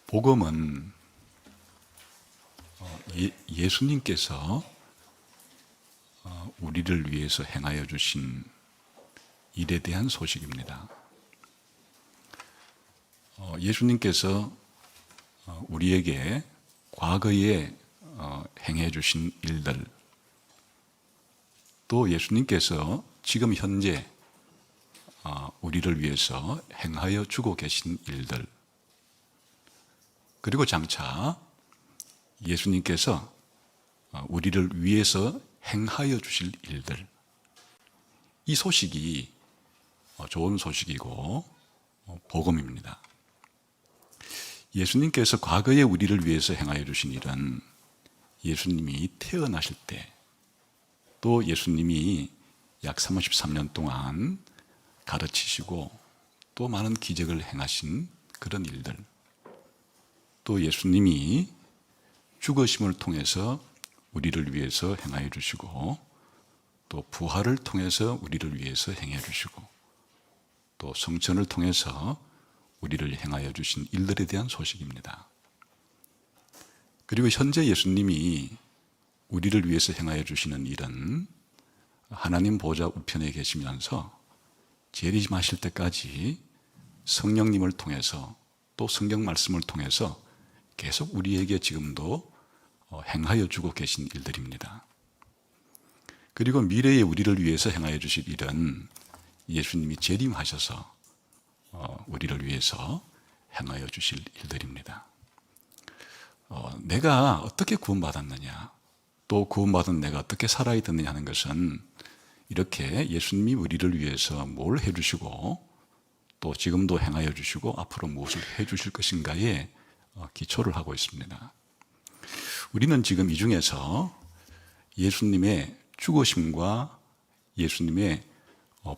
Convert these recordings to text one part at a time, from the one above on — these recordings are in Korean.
복음은 예수님께서 우리를 위해서 행하여 주신 일에 대한 소식입니다. 예수님께서 우리에게 과거에 행해 주신 일들, 또 예수님께서 지금 현재 우리를 위해서 행하여 주고 계신 일들, 그리고 장차 예수님께서 우리를 위해서 행하여 주실 일들, 이 소식이 좋은 소식이고 복음입니다. 예수님께서 과거에 우리를 위해서 행하여 주신 일은 예수님이 태어나실 때, 또 예수님이 약 33년 동안 가르치시고 또 많은 기적을 행하신 그런 일들, 또 예수님이 죽으심을 통해서 우리를 위해서 행하여 주시고, 또 부활을 통해서 우리를 위해서 행해 주시고, 또 성천을 통해서 우리를 행하여 주신 일들에 대한 소식입니다. 그리고 현재 예수님이 우리를 위해서 행하여 주시는 일은 하나님 보좌 우편에 계시면서 재림하실 때까지 성령님을 통해서, 또 성경 말씀을 통해서 계속 우리에게 지금도 행하여 주고 계신 일들입니다. 그리고 미래에 우리를 위해서 행하여 주실 일은 예수님이 재림하셔서 우리를 위해서 행하여 주실 일들입니다. 내가 어떻게 구원받았느냐, 또 구원받은 내가 어떻게 살아야 되느냐 하는 것은 이렇게 예수님이 우리를 위해서 뭘 해주시고, 또 지금도 행하여 주시고 앞으로 무엇을 해주실 것인가에 기초를 하고 있습니다. 우리는 지금 이 중에서 예수님의 죽으심과 예수님의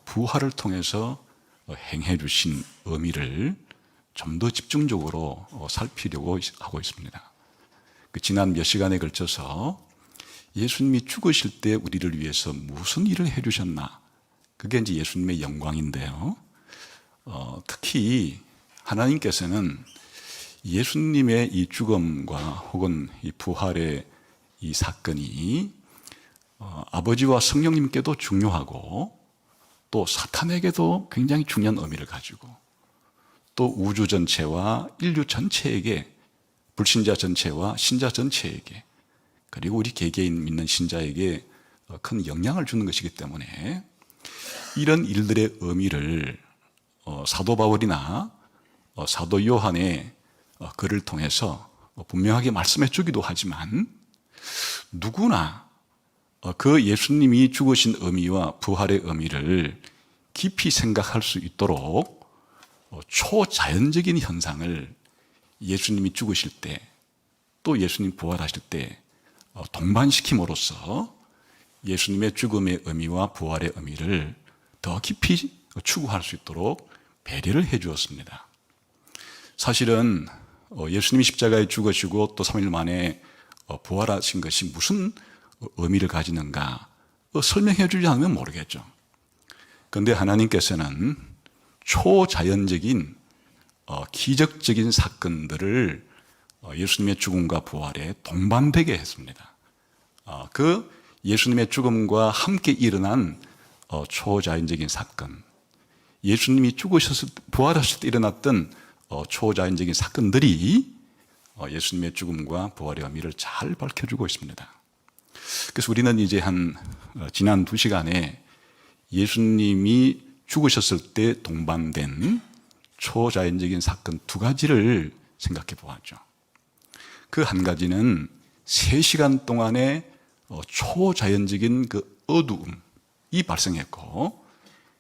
부활을 통해서 행해 주신 의미를 좀 더 집중적으로 살피려고 하고 있습니다. 지난 몇 시간에 걸쳐서 예수님이 죽으실 때 우리를 위해서 무슨 일을 해 주셨나, 그게 이제 예수님의 영광인데요. 특히 하나님께서는 예수님의 이 죽음과 혹은 이 부활의 이 사건이 아버지와 성령님께도 중요하고, 또 사탄에게도 굉장히 중요한 의미를 가지고, 또 우주 전체와 인류 전체에게, 불신자 전체와 신자 전체에게, 그리고 우리 개개인 믿는 신자에게 큰 영향을 주는 것이기 때문에 이런 일들의 의미를 사도 바울이나 사도 요한의 글을 통해서 분명하게 말씀해 주기도 하지만, 누구나 그 예수님이 죽으신 의미와 부활의 의미를 깊이 생각할 수 있도록 초자연적인 현상을 예수님이 죽으실 때, 또 예수님 부활하실 때 동반시킴으로써 예수님의 죽음의 의미와 부활의 의미를 더 깊이 추구할 수 있도록 배려를 해 주었습니다. 사실은 예수님이 십자가에 죽으시고 또 3일 만에 부활하신 것이 무슨 의미를 가지는가 설명해 주지 않으면 모르겠죠. 그런데 하나님께서는 초자연적인 기적적인 사건들을 예수님의 죽음과 부활에 동반되게 했습니다. 그 예수님의 죽음과 함께 일어난 초자연적인 사건, 예수님이 죽으셨을 때, 부활하실 때 일어났던 초자연적인 사건들이 예수님의 죽음과 부활의 의미를 잘 밝혀주고 있습니다. 그래서 우리는 이제 지난 2시간에 예수님이 죽으셨을 때 동반된 초자연적인 사건 2가지를 생각해 보았죠. 그 한 가지는 3시간 동안의 초자연적인 그 어두움이 발생했고,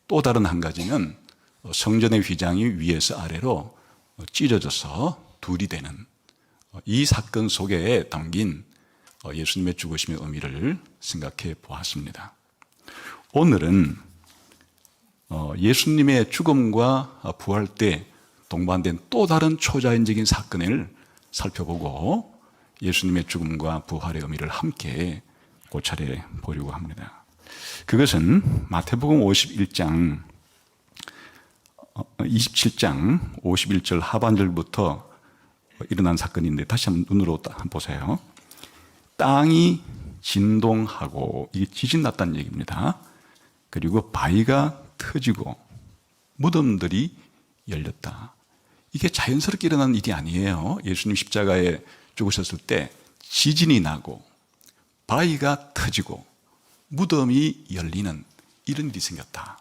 또 다른 한 가지는 성전의 휘장이 위에서 아래로 찢어져서 둘이 되는 이 사건 속에 담긴 예수님의 죽으심의 의미를 생각해 보았습니다. 오늘은 예수님의 죽음과 부활 때 동반된 또 다른 초자연적인 사건을 살펴보고 예수님의 죽음과 부활의 의미를 함께 고찰해 보려고 합니다. 그것은 마태복음 27장 51절 하반절부터 일어난 사건인데 다시 한번 눈으로 한번 보세요. 땅이 진동하고 이게 지진 났다는 얘기입니다. 그리고 바위가 터지고 무덤들이 열렸다. 이게 자연스럽게 일어난 일이 아니에요. 예수님 십자가에 죽으셨을 때 지진이 나고 바위가 터지고 무덤이 열리는 이런 일이 생겼다.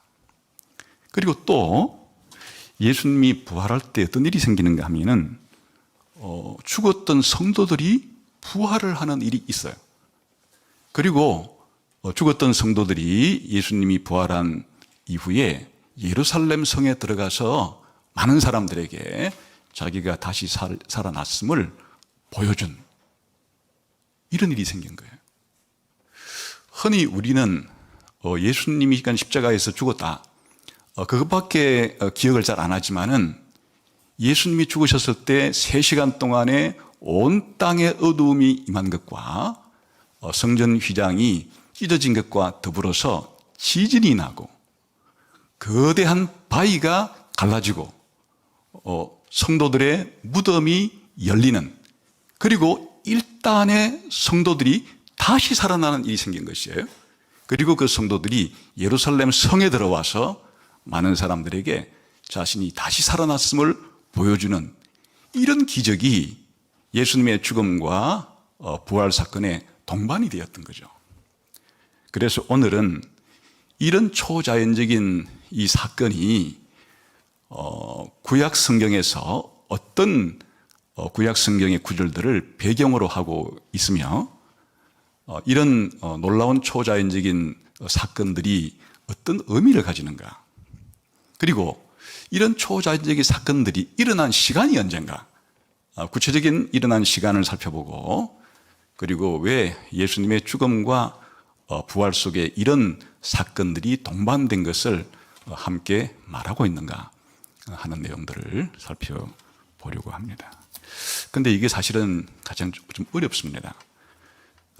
그리고 또 예수님이 부활할 때 어떤 일이 생기는가 하면은 죽었던 성도들이 부활을 하는 일이 있어요. 그리고 죽었던 성도들이 예수님이 부활한 이후에 예루살렘 성에 들어가서 많은 사람들에게 자기가 다시 살아났음을 보여준 이런 일이 생긴 거예요. 흔히 우리는 예수님이 십자가에서 죽었다, 그것밖에 기억을 잘 안 하지만은 예수님이 죽으셨을 때 3시간 동안에 온 땅에 어두움이 임한 것과 성전 휘장이 찢어진 것과 더불어서 지진이 나고 거대한 바위가 갈라지고 성도들의 무덤이 열리는, 그리고 일단의 성도들이 다시 살아나는 일이 생긴 것이에요. 그리고 그 성도들이 예루살렘 성에 들어와서 많은 사람들에게 자신이 다시 살아났음을 보여주는 이런 기적이 예수님의 죽음과 부활 사건의 동반이 되었던 거죠. 그래서 오늘은 이런 초자연적인 이 사건이 구약 성경에서 어떤 구약 성경의 구절들을 배경으로 하고 있으며 이런 놀라운 초자연적인 사건들이 어떤 의미를 가지는가, 그리고 이런 초자연적인 사건들이 일어난 시간이 언젠가, 구체적인 일어난 시간을 살펴보고, 그리고 왜 예수님의 죽음과 부활 속에 이런 사건들이 동반된 것을 함께 말하고 있는가 하는 내용들을 살펴보려고 합니다. 그런데 이게 사실은 가장 좀 어렵습니다.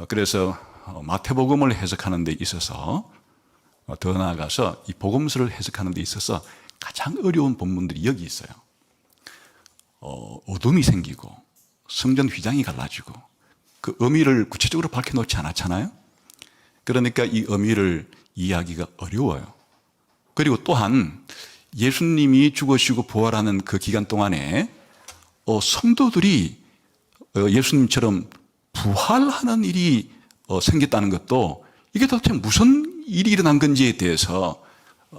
그래서 마태복음을 해석하는 데 있어서, 더 나아가서 이 복음서를 해석하는 데 있어서 가장 어려운 본문들이 여기 있어요. 어둠이 생기고 성전 휘장이 갈라지고 그 의미를 구체적으로 밝혀놓지 않았잖아요. 그러니까 이 의미를 이해하기가 어려워요. 그리고 또한 예수님이 죽으시고 부활하는 그 기간 동안에 성도들이 예수님처럼 부활하는 일이 생겼다는 것도, 이게 도대체 무슨 일이 일어난 건지에 대해서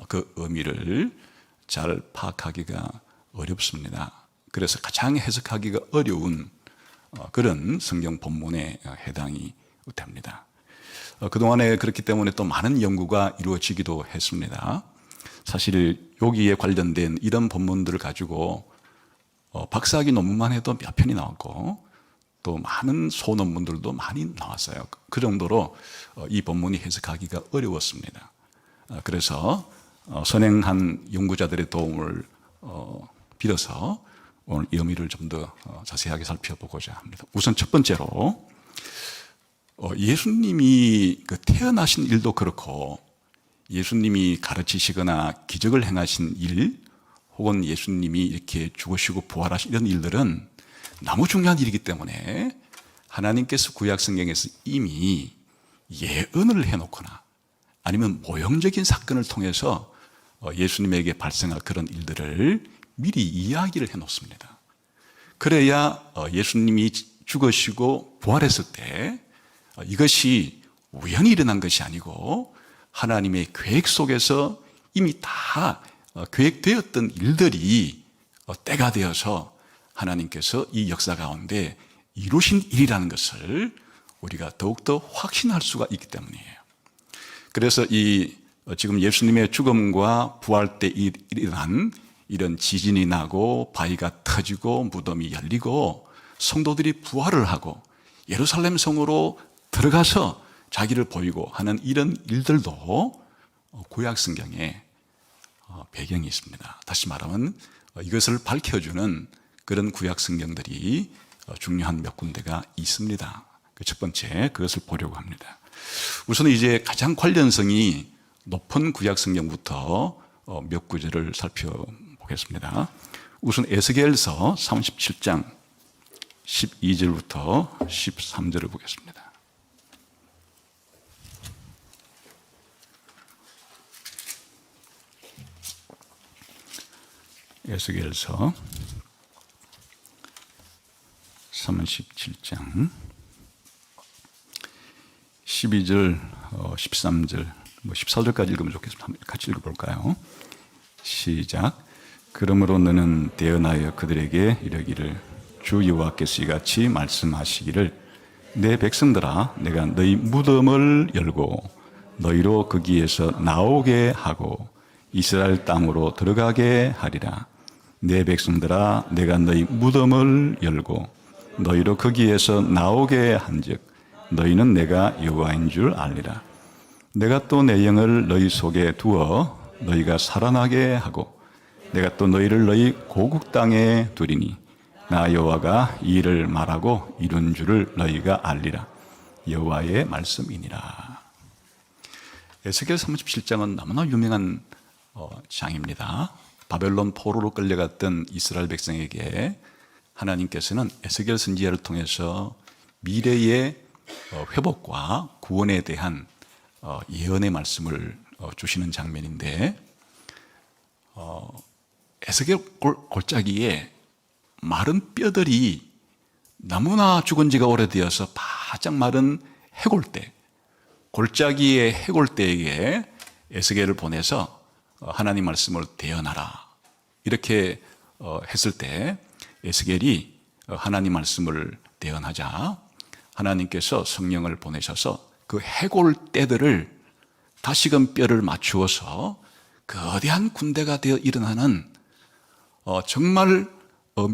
그 의미를 잘 파악하기가 어렵습니다. 그래서 가장 해석하기가 어려운 그런 성경 본문에 해당이 됩니다. 그동안에 그렇기 때문에 또 많은 연구가 이루어지기도 했습니다. 사실 여기에 관련된 이런 본문들을 가지고 박사학위 논문만 해도 몇 편이 나왔고 또 많은 소논문들도 많이 나왔어요. 그 정도로 이 본문이 해석하기가 어려웠습니다. 그래서 선행한 연구자들의 도움을 빌어서 오늘 이 의미를 좀 더 자세하게 살펴보고자 합니다. 우선 첫 번째로 예수님이 태어나신 일도 그렇고 예수님이 가르치시거나 기적을 행하신 일, 혹은 예수님이 이렇게 죽으시고 부활하신 이런 일들은 너무 중요한 일이기 때문에 하나님께서 구약 성경에서 이미 예언을 해놓거나 아니면 모형적인 사건을 통해서 예수님에게 발생할 그런 일들을 미리 이야기를 해놓습니다. 그래야 예수님이 죽으시고 부활했을 때 이것이 우연히 일어난 것이 아니고 하나님의 계획 속에서 이미 다 계획되었던 일들이 때가 되어서 하나님께서 이 역사 가운데 이루신 일이라는 것을 우리가 더욱더 확신할 수가 있기 때문이에요. 그래서 지금 예수님의 죽음과 부활 때 일어난 이런 지진이 나고 바위가 터지고 무덤이 열리고 성도들이 부활을 하고 예루살렘 성으로 들어가서 자기를 보이고 하는 이런 일들도 구약 성경에 배경이 있습니다. 다시 말하면 이것을 밝혀주는 그런 구약 성경들이 중요한 몇 군데가 있습니다. 첫 번째, 그것을 보려고 합니다. 우선 이제 가장 관련성이 높은 구약 성경부터 몇 구절을 살펴보겠습니다. 우선 에스겔서 37장 12절부터 13절을 보겠습니다. 에스겔서 37장 12절, 13절, 14절까지 읽으면 좋겠습니다. 같이 읽어볼까요? 시작. 그러므로 너는 대언하여 그들에게 이르기를 주 여호와께서 이같이 말씀하시기를 내 백성들아 내가 너희 무덤을 열고 너희로 거기에서 나오게 하고 이스라엘 땅으로 들어가게 하리라. 내 백성들아 내가 너희 무덤을 열고 너희로 거기에서 나오게 한즉 너희는 내가 여호와인 줄 알리라. 내가 또 내 영을 너희 속에 두어 너희가 살아나게 하고 내가 또 너희를 너희 고국 땅에 두리니 나 여호와가 이 일을 말하고 이룬 줄을 너희가 알리라. 여호와의 말씀이니라. 에스겔 37장은 너무나 유명한 장입니다. 바벨론 포로로 끌려갔던 이스라엘 백성에게 하나님께서는 에스겔 선지자를 통해서 미래의 회복과 구원에 대한 예언의 말씀을 주시는 장면인데, 에스겔 골짜기에 마른 뼈들이 너무나 죽은 지가 오래되어서 바짝 마른 해골대, 골짜기의 해골대에게 에스겔을 보내서 하나님 말씀을 대언하라 이렇게 했을 때 에스겔이 하나님 말씀을 대언하자 하나님께서 성령을 보내셔서 그 해골대들을 다시금 뼈를 맞추어서 거대한 군대가 되어 일어나는 정말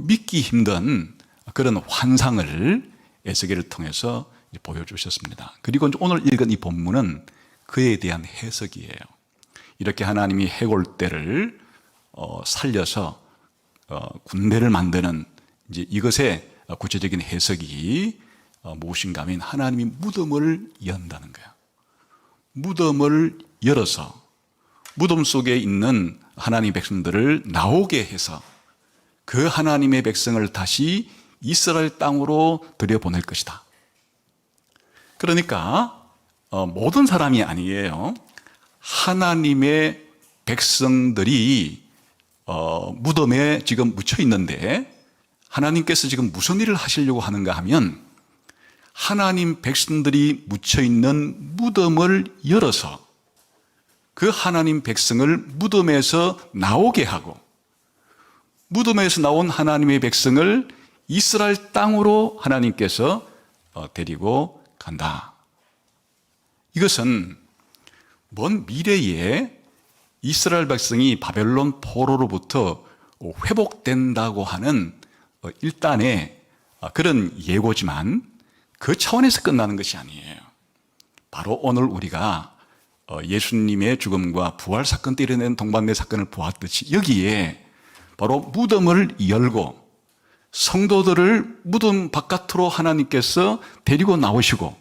믿기 힘든 그런 환상을 에스겔을 통해서 보여주셨습니다. 그리고 오늘 읽은 이 본문은 그에 대한 해석이에요. 이렇게 하나님이 해골대를 살려서 군대를 만드는 이것의 구체적인 해석이 무엇인가 하면 하나님이 무덤을 연다는 거예요. 무덤을 열어서 무덤 속에 있는 하나님의 백성들을 나오게 해서 그 하나님의 백성을 다시 이스라엘 땅으로 들여보낼 것이다. 그러니까 모든 사람이 아니에요. 하나님의 백성들이 무덤에 지금 묻혀 있는데 하나님께서 지금 무슨 일을 하시려고 하는가 하면 하나님 백성들이 묻혀 있는 무덤을 열어서 그 하나님 백성을 무덤에서 나오게 하고 무덤에서 나온 하나님의 백성을 이스라엘 땅으로 하나님께서 데리고 간다. 이것은 먼 미래에 이스라엘 백성이 바벨론 포로로부터 회복된다고 하는 일단의 그런 예고지만 그 차원에서 끝나는 것이 아니에요. 바로 오늘 우리가 예수님의 죽음과 부활 사건 때 일어난 동방매 사건을 보았듯이 여기에 바로 무덤을 열고 성도들을 무덤 바깥으로 하나님께서 데리고 나오시고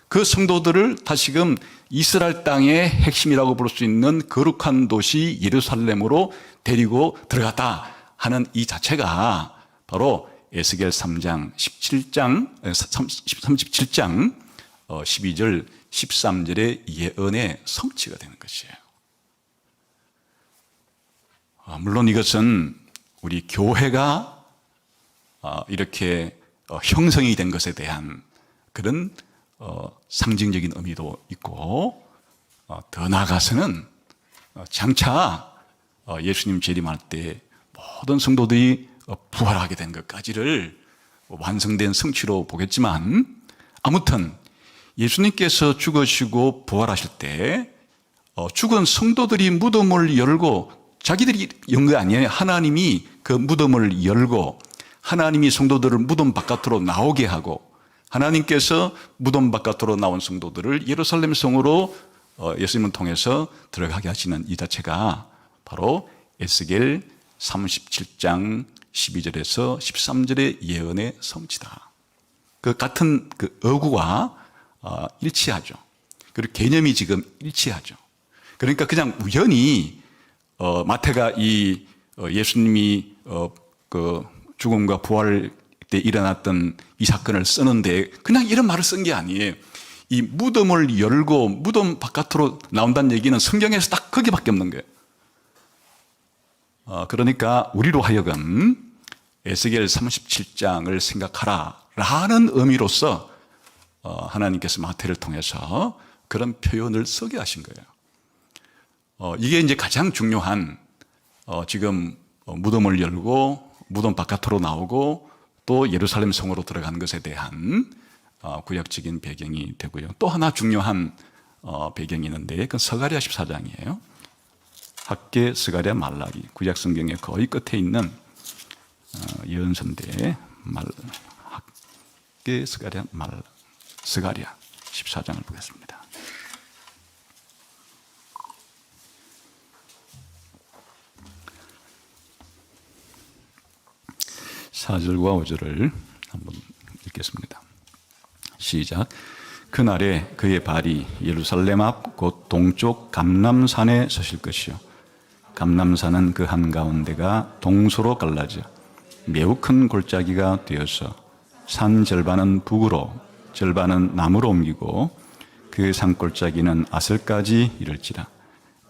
그 성도들을 다시금 이스라엘 땅의 핵심이라고 볼 수 있는 거룩한 도시 예루살렘으로 데리고 들어갔다 하는 이 자체가 바로 에스겔 3장 37장 12절 13절의 예언의 성취가 되는 것이에요. 물론 이것은 우리 교회가 이렇게 형성이 된 것에 대한 그런 상징적인 의미도 있고 더 나아가서는 장차 예수님 재림할 때 모든 성도들이 부활하게 된 것까지를 완성된 성취로 보겠지만 아무튼 예수님께서 죽으시고 부활하실 때 죽은 성도들이 무덤을 열고 자기들이 연 거 아니에요. 하나님이 그 무덤을 열고 하나님이 성도들을 무덤 바깥으로 나오게 하고 하나님께서 무덤 바깥으로 나온 성도들을 예루살렘 성으로 예수님을 통해서 들어가게 하시는 이 자체가 바로 에스겔 37장 12절에서 13절의 예언의 성취다. 그 같은 그 어구가 일치하죠. 그리고 개념이 지금 일치하죠. 그러니까 그냥 우연히 마태가 이 예수님이 그 죽음과 부활을 때 일어났던 이 사건을 쓰는데 그냥 이런 말을 쓴 게 아니에요. 이 무덤을 열고 무덤 바깥으로 나온다는 얘기는 성경에서 딱 거기밖에 없는 거예요. 그러니까 우리로 하여금 에스겔 37장을 생각하라 라는 의미로서 하나님께서 마태를 통해서 그런 표현을 쓰게 하신 거예요. 이게 이제 가장 중요한 지금 무덤을 열고 무덤 바깥으로 나오고 또 예루살렘 성으로 들어간 것에 대한 구약적인 배경이 되고요. 또 하나 중요한 배경이 있는데 그건 스가랴 14장이에요. 학개, 스가랴, 말라기. 구약 성경의 거의 끝에 있는 예언서인데 학개, 스가랴, 스가랴 14장을 보겠습니다. (4절과 5절을) 한번 읽겠습니다. 시작. 그날에 그의 발이 예루살렘 앞 곧 동쪽 감람산에 서실 것이요 감람산은 그 한가운데가 동서로 갈라져 매우 큰 골짜기가 되어서 산 절반은 북으로 절반은 남으로 옮기고 그 산골짜기는 아슬까지 이를지라.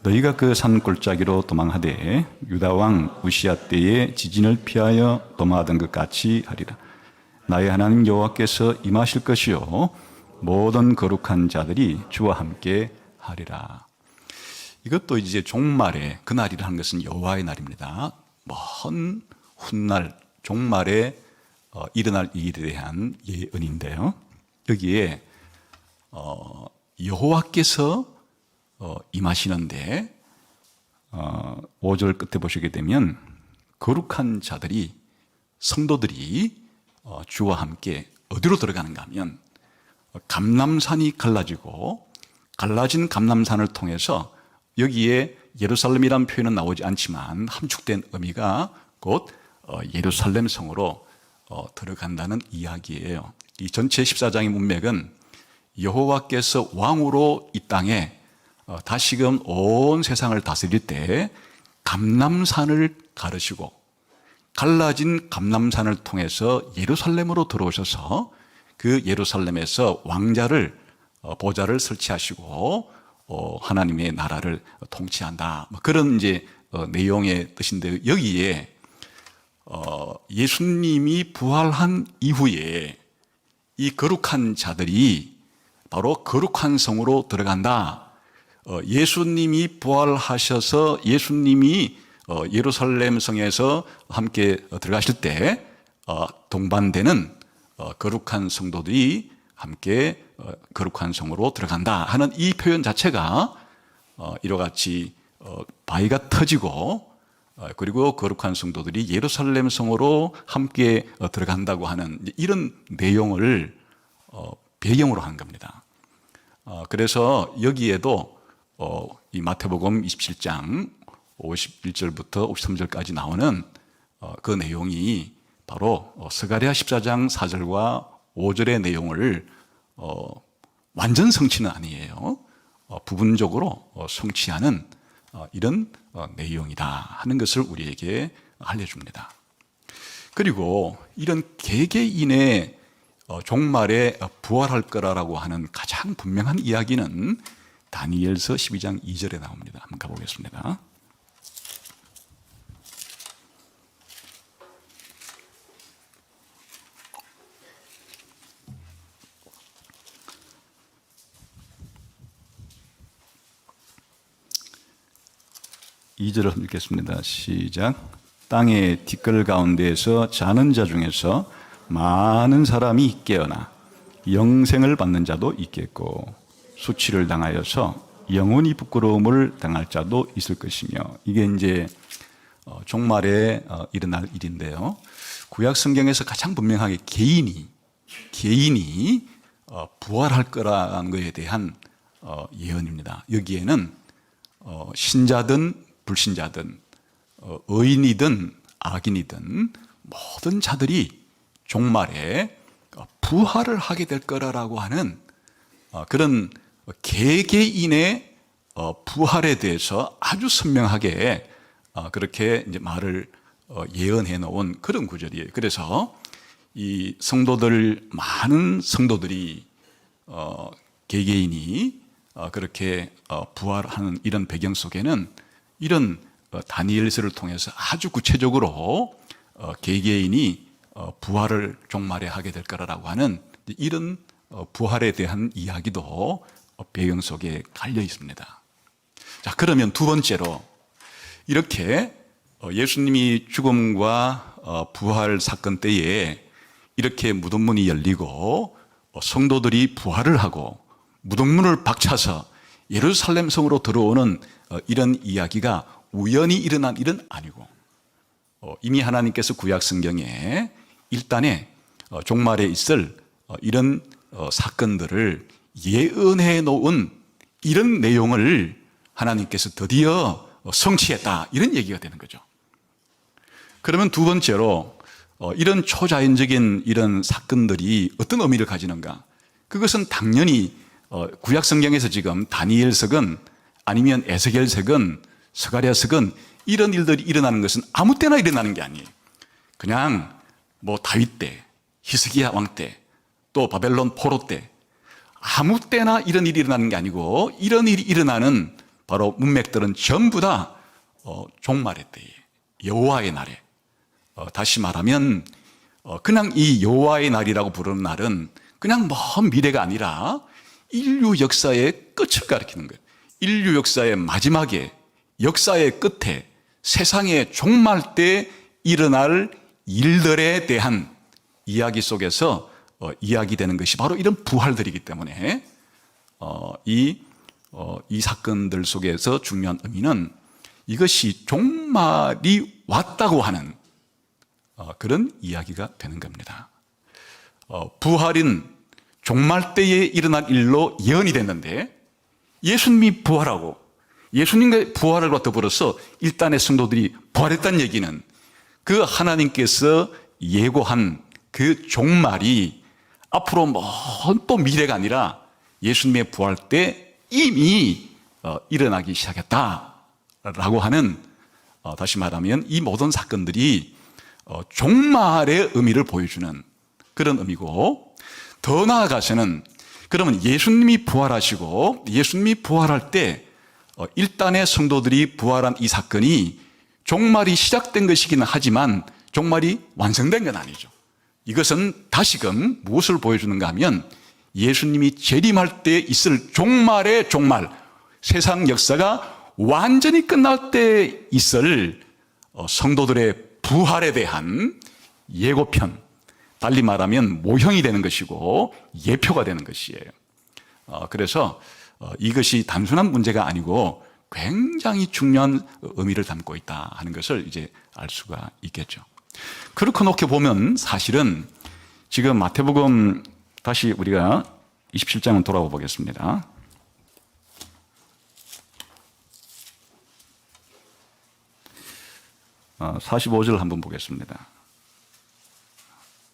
너희가 그 산골짜기로 도망하되 유다 왕 우시야 때에 지진을 피하여 도망하던 것 같이 하리라. 나의 하나님 여호와께서 임하실 것이요 모든 거룩한 자들이 주와 함께 하리라. 이것도 이제 종말의 그날이라는 것은 여호와의 날입니다. 먼 훗날 종말에 일어날 일에 대한 예언인데요. 여기에 여호와께서 임하시는데 5절 끝에 보시게 되면 거룩한 자들이 성도들이 주와 함께 어디로 들어가는가 하면 감람산이 갈라지고 갈라진 감람산을 통해서 여기에 예루살렘이라는 표현은 나오지 않지만 함축된 의미가 곧 예루살렘 성으로 들어간다는 이야기예요. 이 전체 14장의 문맥은 여호와께서 왕으로 이 땅에 다시금 온 세상을 다스릴 때 감람산을 가르시고 갈라진 감람산을 통해서 예루살렘으로 들어오셔서 그 예루살렘에서 왕자를 보좌를 설치하시고 하나님의 나라를 통치한다. 그런 이제 내용의 뜻인데 여기에 예수님이 부활한 이후에 이 거룩한 자들이 바로 거룩한 성으로 들어간다. 예수님이 부활하셔서 예수님이 예루살렘 성에서 함께 들어가실 때 동반되는 거룩한 성도들이 함께 거룩한 성으로 들어간다 하는 이 표현 자체가 이와 같이 바위가 터지고 그리고 거룩한 성도들이 예루살렘 성으로 함께 들어간다고 하는 이런 내용을 배경으로 한 겁니다. 그래서 여기에도 이 마태복음 27장 51절부터 53절까지 나오는 그 내용이 바로 스가랴 14장 4절과 5절의 내용을 완전 성취는 아니에요. 부분적으로 성취하는 이런 내용이다 하는 것을 우리에게 알려줍니다. 그리고 이런 개개인의 종말에 부활할 거라고 하는 가장 분명한 이야기는 다니엘서 12장 2절에 나옵니다. 한번 가보겠습니다. 이 절을 읽겠습니다. 시작. 땅의 티끌 가운데에서 자는 자 중에서 많은 사람이 깨어나 영생을 받는 자도 있겠고 수치를 당하여서 영원히 부끄러움을 당할 자도 있을 것이며 이게 이제 종말에 일어날 일인데요. 구약 성경에서 가장 분명하게 개인이 부활할 거라는 것에 대한 예언입니다. 여기에는 신자든 불신자든 의인이든 악인이든 모든 자들이 종말에 부활을 하게 될 거라고 하는 그런 개개인의 부활에 대해서 아주 선명하게 그렇게 이제 말을 예언해 놓은 그런 구절이에요. 그래서 이 성도들, 많은 성도들이 개개인이 그렇게 부활하는 이런 배경 속에는 이런 다니엘서를 통해서 아주 구체적으로 개개인이 부활을 종말에 하게 될 거라고 하는 이런 부활에 대한 이야기도 배경 속에 깔려 있습니다. 자, 그러면 두 번째로 이렇게 예수님이 죽음과 부활 사건 때에 이렇게 무덤문이 열리고 성도들이 부활을 하고 무덤문을 박차서 예루살렘 성으로 들어오는 이런 이야기가 우연히 일어난 일은 아니고 이미 하나님께서 구약 성경에 일단에 종말에 있을 이런 사건들을 예언해 놓은 이런 내용을 하나님께서 드디어 성취했다, 이런 얘기가 되는 거죠. 그러면 두 번째로 이런 초자연적인 이런 사건들이 어떤 의미를 가지는가? 그것은 당연히 구약 성경에서 지금 다니엘서건 아니면 에스겔서건 스가랴서건 이런 일들이 일어나는 것은 아무 때나 일어나는 게 아니에요. 그냥 뭐 다윗 때, 히스기야 왕 때, 또 바벨론 포로 때 아무 때나 이런 일이 일어나는 게 아니고 이런 일이 일어나는 바로 문맥들은 전부 다 종말의 때에, 여호와의 날에, 다시 말하면 그냥 이 여호와의 날이라고 부르는 날은 그냥 먼 미래가 아니라 인류 역사의 끝을 가리키는 거예요. 인류 역사의 마지막에, 역사의 끝에, 세상의 종말 때 일어날 일들에 대한 이야기 속에서 이야기되는 것이 바로 이런 부활들이기 때문에 이 사건들 속에서 중요한 의미는 이것이 종말이 왔다고 하는 그런 이야기가 되는 겁니다. 부활은 종말 때에 일어날 일로 예언이 됐는데 예수님이 부활하고 예수님과 부활과 더불어서 일단의 성도들이 부활했다는 얘기는 그 하나님께서 예고한 그 종말이 앞으로 먼 또 미래가 아니라 예수님의 부활 때 이미 일어나기 시작했다라고 하는, 다시 말하면 이 모든 사건들이 종말의 의미를 보여주는 그런 의미고, 더 나아가서는 그러면 예수님이 부활하시고 예수님이 부활할 때 일단의 성도들이 부활한 이 사건이 종말이 시작된 것이기는 하지만 종말이 완성된 건 아니죠. 이것은 다시금 무엇을 보여주는가 하면 예수님이 재림할 때 있을 종말의 종말, 세상 역사가 완전히 끝날 때 있을 성도들의 부활에 대한 예고편, 달리 말하면 모형이 되는 것이고 예표가 되는 것이에요. 그래서 이것이 단순한 문제가 아니고 굉장히 중요한 의미를 담고 있다 하는 것을 이제 알 수가 있겠죠. 그렇게 놓게 보면 사실은 지금 마태복음, 다시 우리가 27장을 돌아와 보겠습니다. 어, 45절 한번 보겠습니다.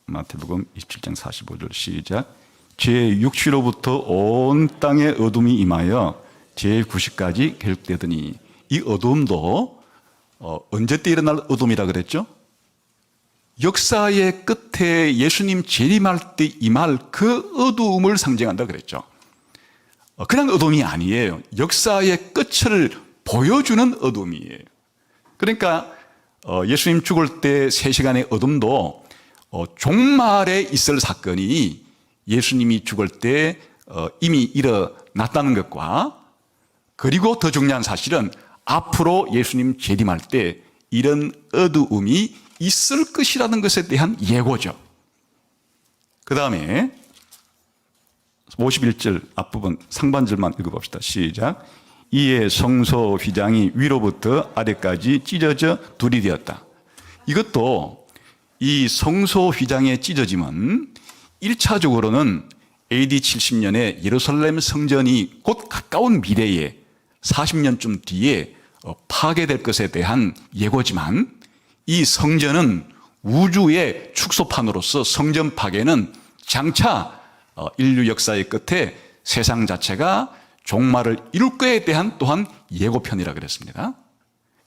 마태복음 27장 45절 시작. 제6시로부터 온 땅에 어둠이 임하여 제9시까지 계속되더니, 이 어둠도 언제 때 일어날 어둠이라 그랬죠? 역사의 끝에 예수님 재림할 때 임할 그 어두움을 상징한다 그랬죠. 그냥 어둠이 아니에요. 역사의 끝을 보여주는 어둠이에요. 그러니까 예수님 죽을 때 3시간의 어둠도 종말에 있을 사건이 예수님이 죽을 때 이미 일어났다는 것과, 그리고 더 중요한 사실은 앞으로 예수님 재림할 때 이런 어두움이 있을 것이라는 것에 대한 예고죠. 그 다음에 51절 앞부분 상반절만 읽어봅시다. 시작. 이에 성소 휘장이 위로부터 아래까지 찢어져 둘이 되었다. 이것도 이 성소 휘장의 찢어짐은 1차적으로는 AD 70년에 예루살렘 성전이 곧 가까운 미래에 40년쯤 뒤에 파괴될 것에 대한 예고지만, 이 성전은 우주의 축소판으로서 성전 파괴는 장차 인류 역사의 끝에 세상 자체가 종말을 이룰 것에 대한 또한 예고편이라 그랬습니다.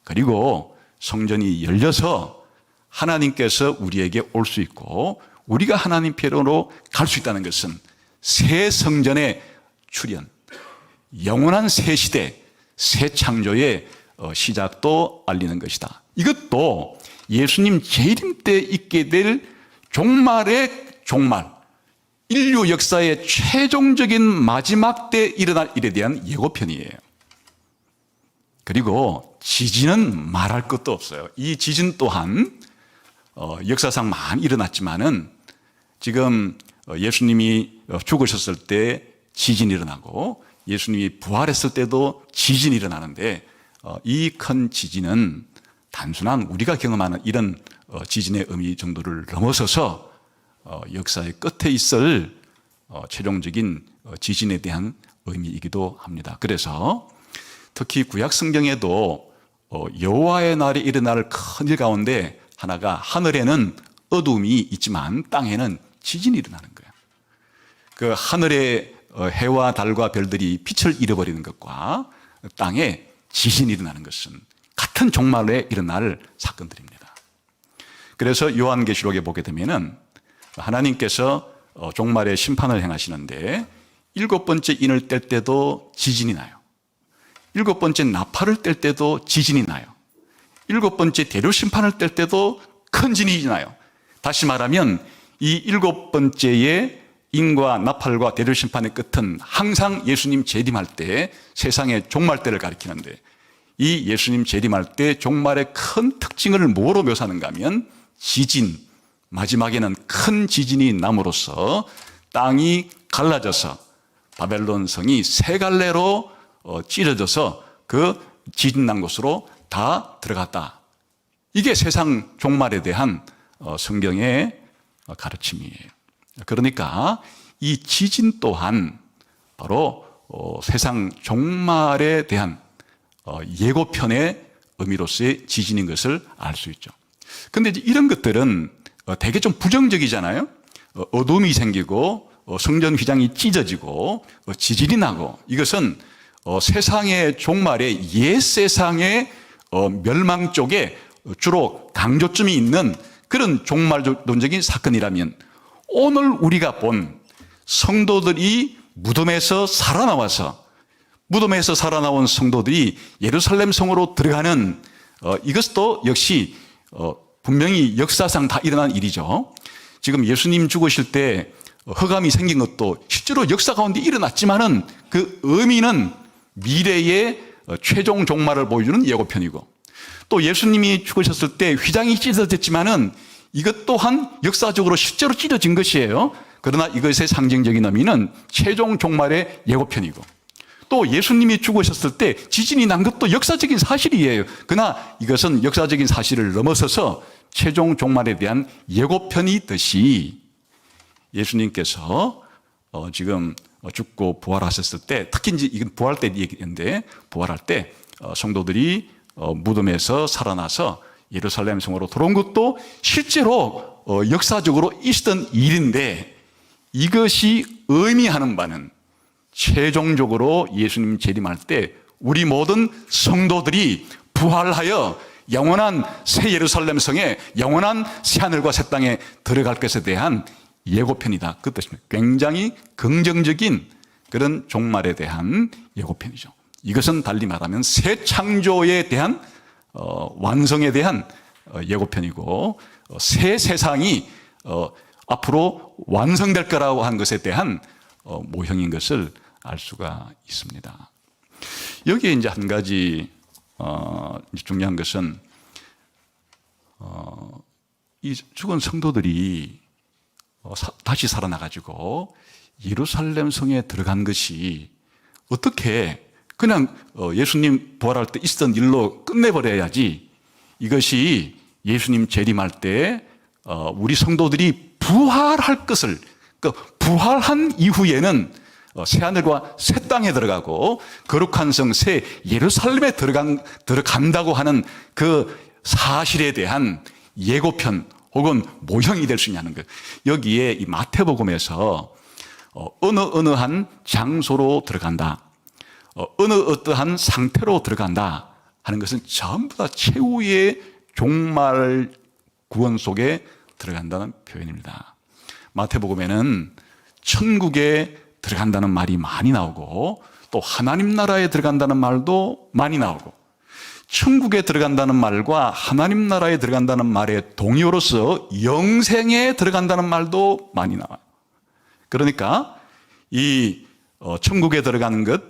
그리고 성전이 열려서 하나님께서 우리에게 올 수 있고 우리가 하나님께로 갈 수 있다는 것은 새 성전의 출현, 영원한 새 시대, 새 창조의 시작도 알리는 것이다. 이것도 예수님 재림 때 있게 될 종말의 종말, 인류 역사의 최종적인 마지막 때 일어날 일에 대한 예고편이에요. 그리고 지진은 말할 것도 없어요. 이 지진 또한 역사상 많이 일어났지만은 지금 예수님이 죽으셨을 때 지진이 일어나고 예수님이 부활했을 때도 지진이 일어나는데 이 큰 지진은 단순한 우리가 경험하는 이런 지진의 의미 정도를 넘어서서 역사의 끝에 있을 최종적인 지진에 대한 의미이기도 합니다. 그래서 특히 구약 성경에도 여호와의 날에 일어날 큰일 가운데 하나가 하늘에는 어둠이 있지만 땅에는 지진이 일어나는 거예요. 그 하늘의 해와 달과 별들이 빛을 잃어버리는 것과 땅에 지진이 일어나는 것은 같은 종말에 일어날 사건들입니다. 그래서 요한계시록에 보게 되면은 하나님께서 종말의 심판을 행하시는데 7번째 인을 뗄 때도 지진이 나요. 7번째 나팔을 뗄 때도 지진이 나요. 7번째 대류 심판을 뗄 때도 큰 지진이 나요. 다시 말하면 이 7번째의 인과 나팔과 대류 심판의 끝은 항상 예수님 재림할 때 세상의 종말 때를 가리키는데 이 예수님 재림할 때 종말의 큰 특징을 뭐로 묘사하는가 하면 지진, 마지막에는 큰 지진이 남으로써 땅이 갈라져서 바벨론 성이 세 갈래로 찢어져서 그 지진 난 곳으로 다 들어갔다. 이게 세상 종말에 대한 성경의 가르침이에요. 그러니까 이 지진 또한 바로 세상 종말에 대한 예고편의 의미로서의 지진인 것을 알 수 있죠. 그런데 이런 것들은 되게 좀 부정적이잖아요. 어둠이 생기고 성전 휘장이 찢어지고 지진이 나고 이것은 세상의 종말에 옛 세상의 멸망 쪽에 주로 강조점이 있는 그런 종말론적인 사건이라면 오늘 우리가 본 성도들이 무덤에서 살아나와서 무덤에서 살아나온 성도들이 예루살렘 성으로 들어가는 이것도 역시 분명히 역사상 다 일어난 일이죠. 지금 예수님 죽으실 때 흑암이 생긴 것도 실제로 역사 가운데 일어났지만은 그 의미는 미래의 최종 종말을 보여주는 예고편이고 또 예수님이 죽으셨을 때 휘장이 찢어졌지만은 이것 또한 역사적으로 실제로 찢어진 것이에요. 그러나 이것의 상징적인 의미는 최종 종말의 예고편이고 또 예수님이 죽으셨을 때 지진이 난 것도 역사적인 사실이에요. 그러나 이것은 역사적인 사실을 넘어서서 최종 종말에 대한 예고편이듯이 예수님께서 지금 죽고 부활하셨을 때 특히 이제 이건 부활 때 얘기인데 부활할 때 성도들이 무덤에서 살아나서 예루살렘 성으로 들어온 것도 실제로 역사적으로 있었던 일인데 이것이 의미하는 바는 최종적으로 예수님 재림할 때 우리 모든 성도들이 부활하여 영원한 새 예루살렘 성에 영원한 새 하늘과 새 땅에 들어갈 것에 대한 예고편이다. 그 뜻입니다. 굉장히 긍정적인 그런 종말에 대한 예고편이죠. 이것은 달리 말하면 새 창조에 대한 완성에 대한 예고편이고 새 세상이 앞으로 완성될 거라고 한 것에 대한 모형인 것을 알 수가 있습니다. 여기에 이제 한 가지 중요한 것은 이 죽은 성도들이 다시 살아나가지고 예루살렘 성에 들어간 것이 어떻게 그냥 예수님 부활할 때 있었던 일로 끝내버려야지 이것이 예수님 재림할 때 우리 성도들이 부활할 것을 부활한 이후에는 새하늘과 새 땅에 들어가고 거룩한 성 새 예루살렘에 들어간다고 하는 그 사실에 대한 예고편 혹은 모형이 될 수 있냐는 것. 여기에 이 마태복음에서 어느한 장소로 들어간다. 어떠한 상태로 들어간다 하는 것은 전부 다 최후의 종말 구원 속에 들어간다는 표현입니다. 마태복음에는 천국에 들어간다는 말이 많이 나오고 또 하나님 나라에 들어간다는 말도 많이 나오고 천국에 들어간다는 말과 하나님 나라에 들어간다는 말의 동의어로서 영생에 들어간다는 말도 많이 나와요. 그러니까 이 천국에 들어가는 것,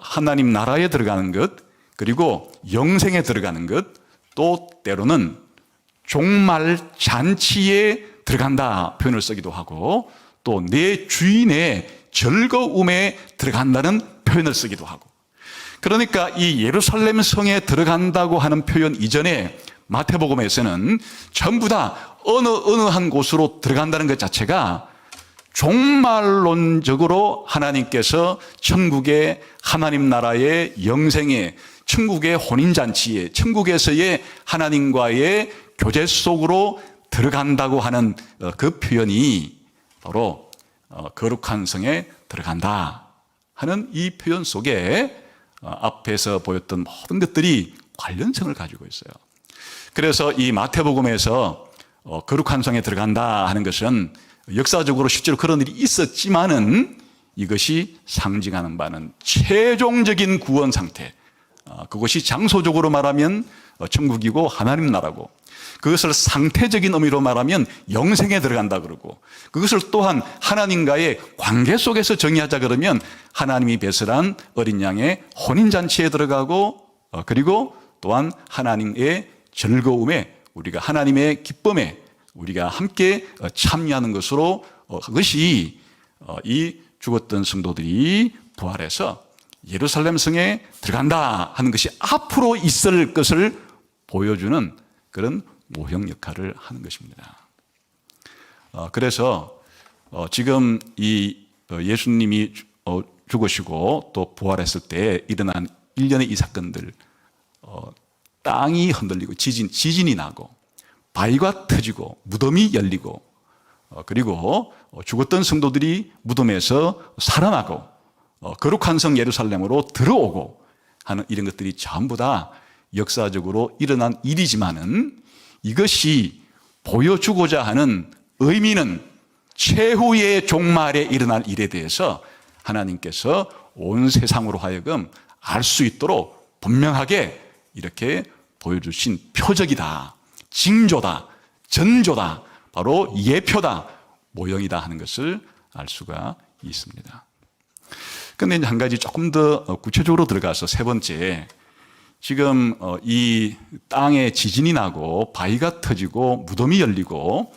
하나님 나라에 들어가는 것, 그리고 영생에 들어가는 것, 또 때로는 종말 잔치에 들어간다 표현을 쓰기도 하고 또 내 주인의 즐거움에 들어간다는 표현을 쓰기도 하고 그러니까 이 예루살렘 성에 들어간다고 하는 표현 이전에 마태복음에서는 전부 다 어느 한 곳으로 들어간다는 것 자체가 종말론적으로 하나님께서 천국의 하나님 나라의 영생에 천국의 혼인잔치에 천국에서의 하나님과의 교제 속으로 들어간다고 하는 그 표현이 바로 거룩한 성에 들어간다 하는 이 표현 속에 앞에서 보였던 모든 것들이 관련성을 가지고 있어요. 그래서 이 마태복음에서 거룩한 성에 들어간다 하는 것은 역사적으로 실제로 그런 일이 있었지만은 이것이 상징하는 바는 최종적인 구원 상태, 그것이 장소적으로 말하면 천국이고 하나님 나라고, 그것을 상태적인 의미로 말하면 영생에 들어간다 그러고, 그것을 또한 하나님과의 관계 속에서 정의하자 그러면 하나님이 배설한 어린 양의 혼인잔치에 들어가고, 그리고 또한 하나님의 즐거움에, 우리가 하나님의 기쁨에 우리가 함께 참여하는 것으로, 그것이 이 죽었던 성도들이 부활해서 예루살렘 성에 들어간다 하는 것이 앞으로 있을 것을 보여주는 그런 모형 역할을 하는 것입니다. 그래서 지금 이 예수님이 죽으시고 또 부활했을 때 일어난 일련의 이 사건들, 땅이 흔들리고 지진이 나고 바위가 터지고 무덤이 열리고 그리고 죽었던 성도들이 무덤에서 살아나고 거룩한 성 예루살렘으로 들어오고 하는 이런 것들이 전부 다 역사적으로 일어난 일이지만은 이것이 보여주고자 하는 의미는 최후의 종말에 일어날 일에 대해서 하나님께서 온 세상으로 하여금 알 수 있도록 분명하게 이렇게 보여주신 표적이다, 징조다, 전조다, 바로 예표다, 모형이다 하는 것을 알 수가 있습니다. 그런데 이제 한 가지 조금 더 구체적으로 들어가서 세 번째, 지금 이 땅에 지진이 나고 바위가 터지고 무덤이 열리고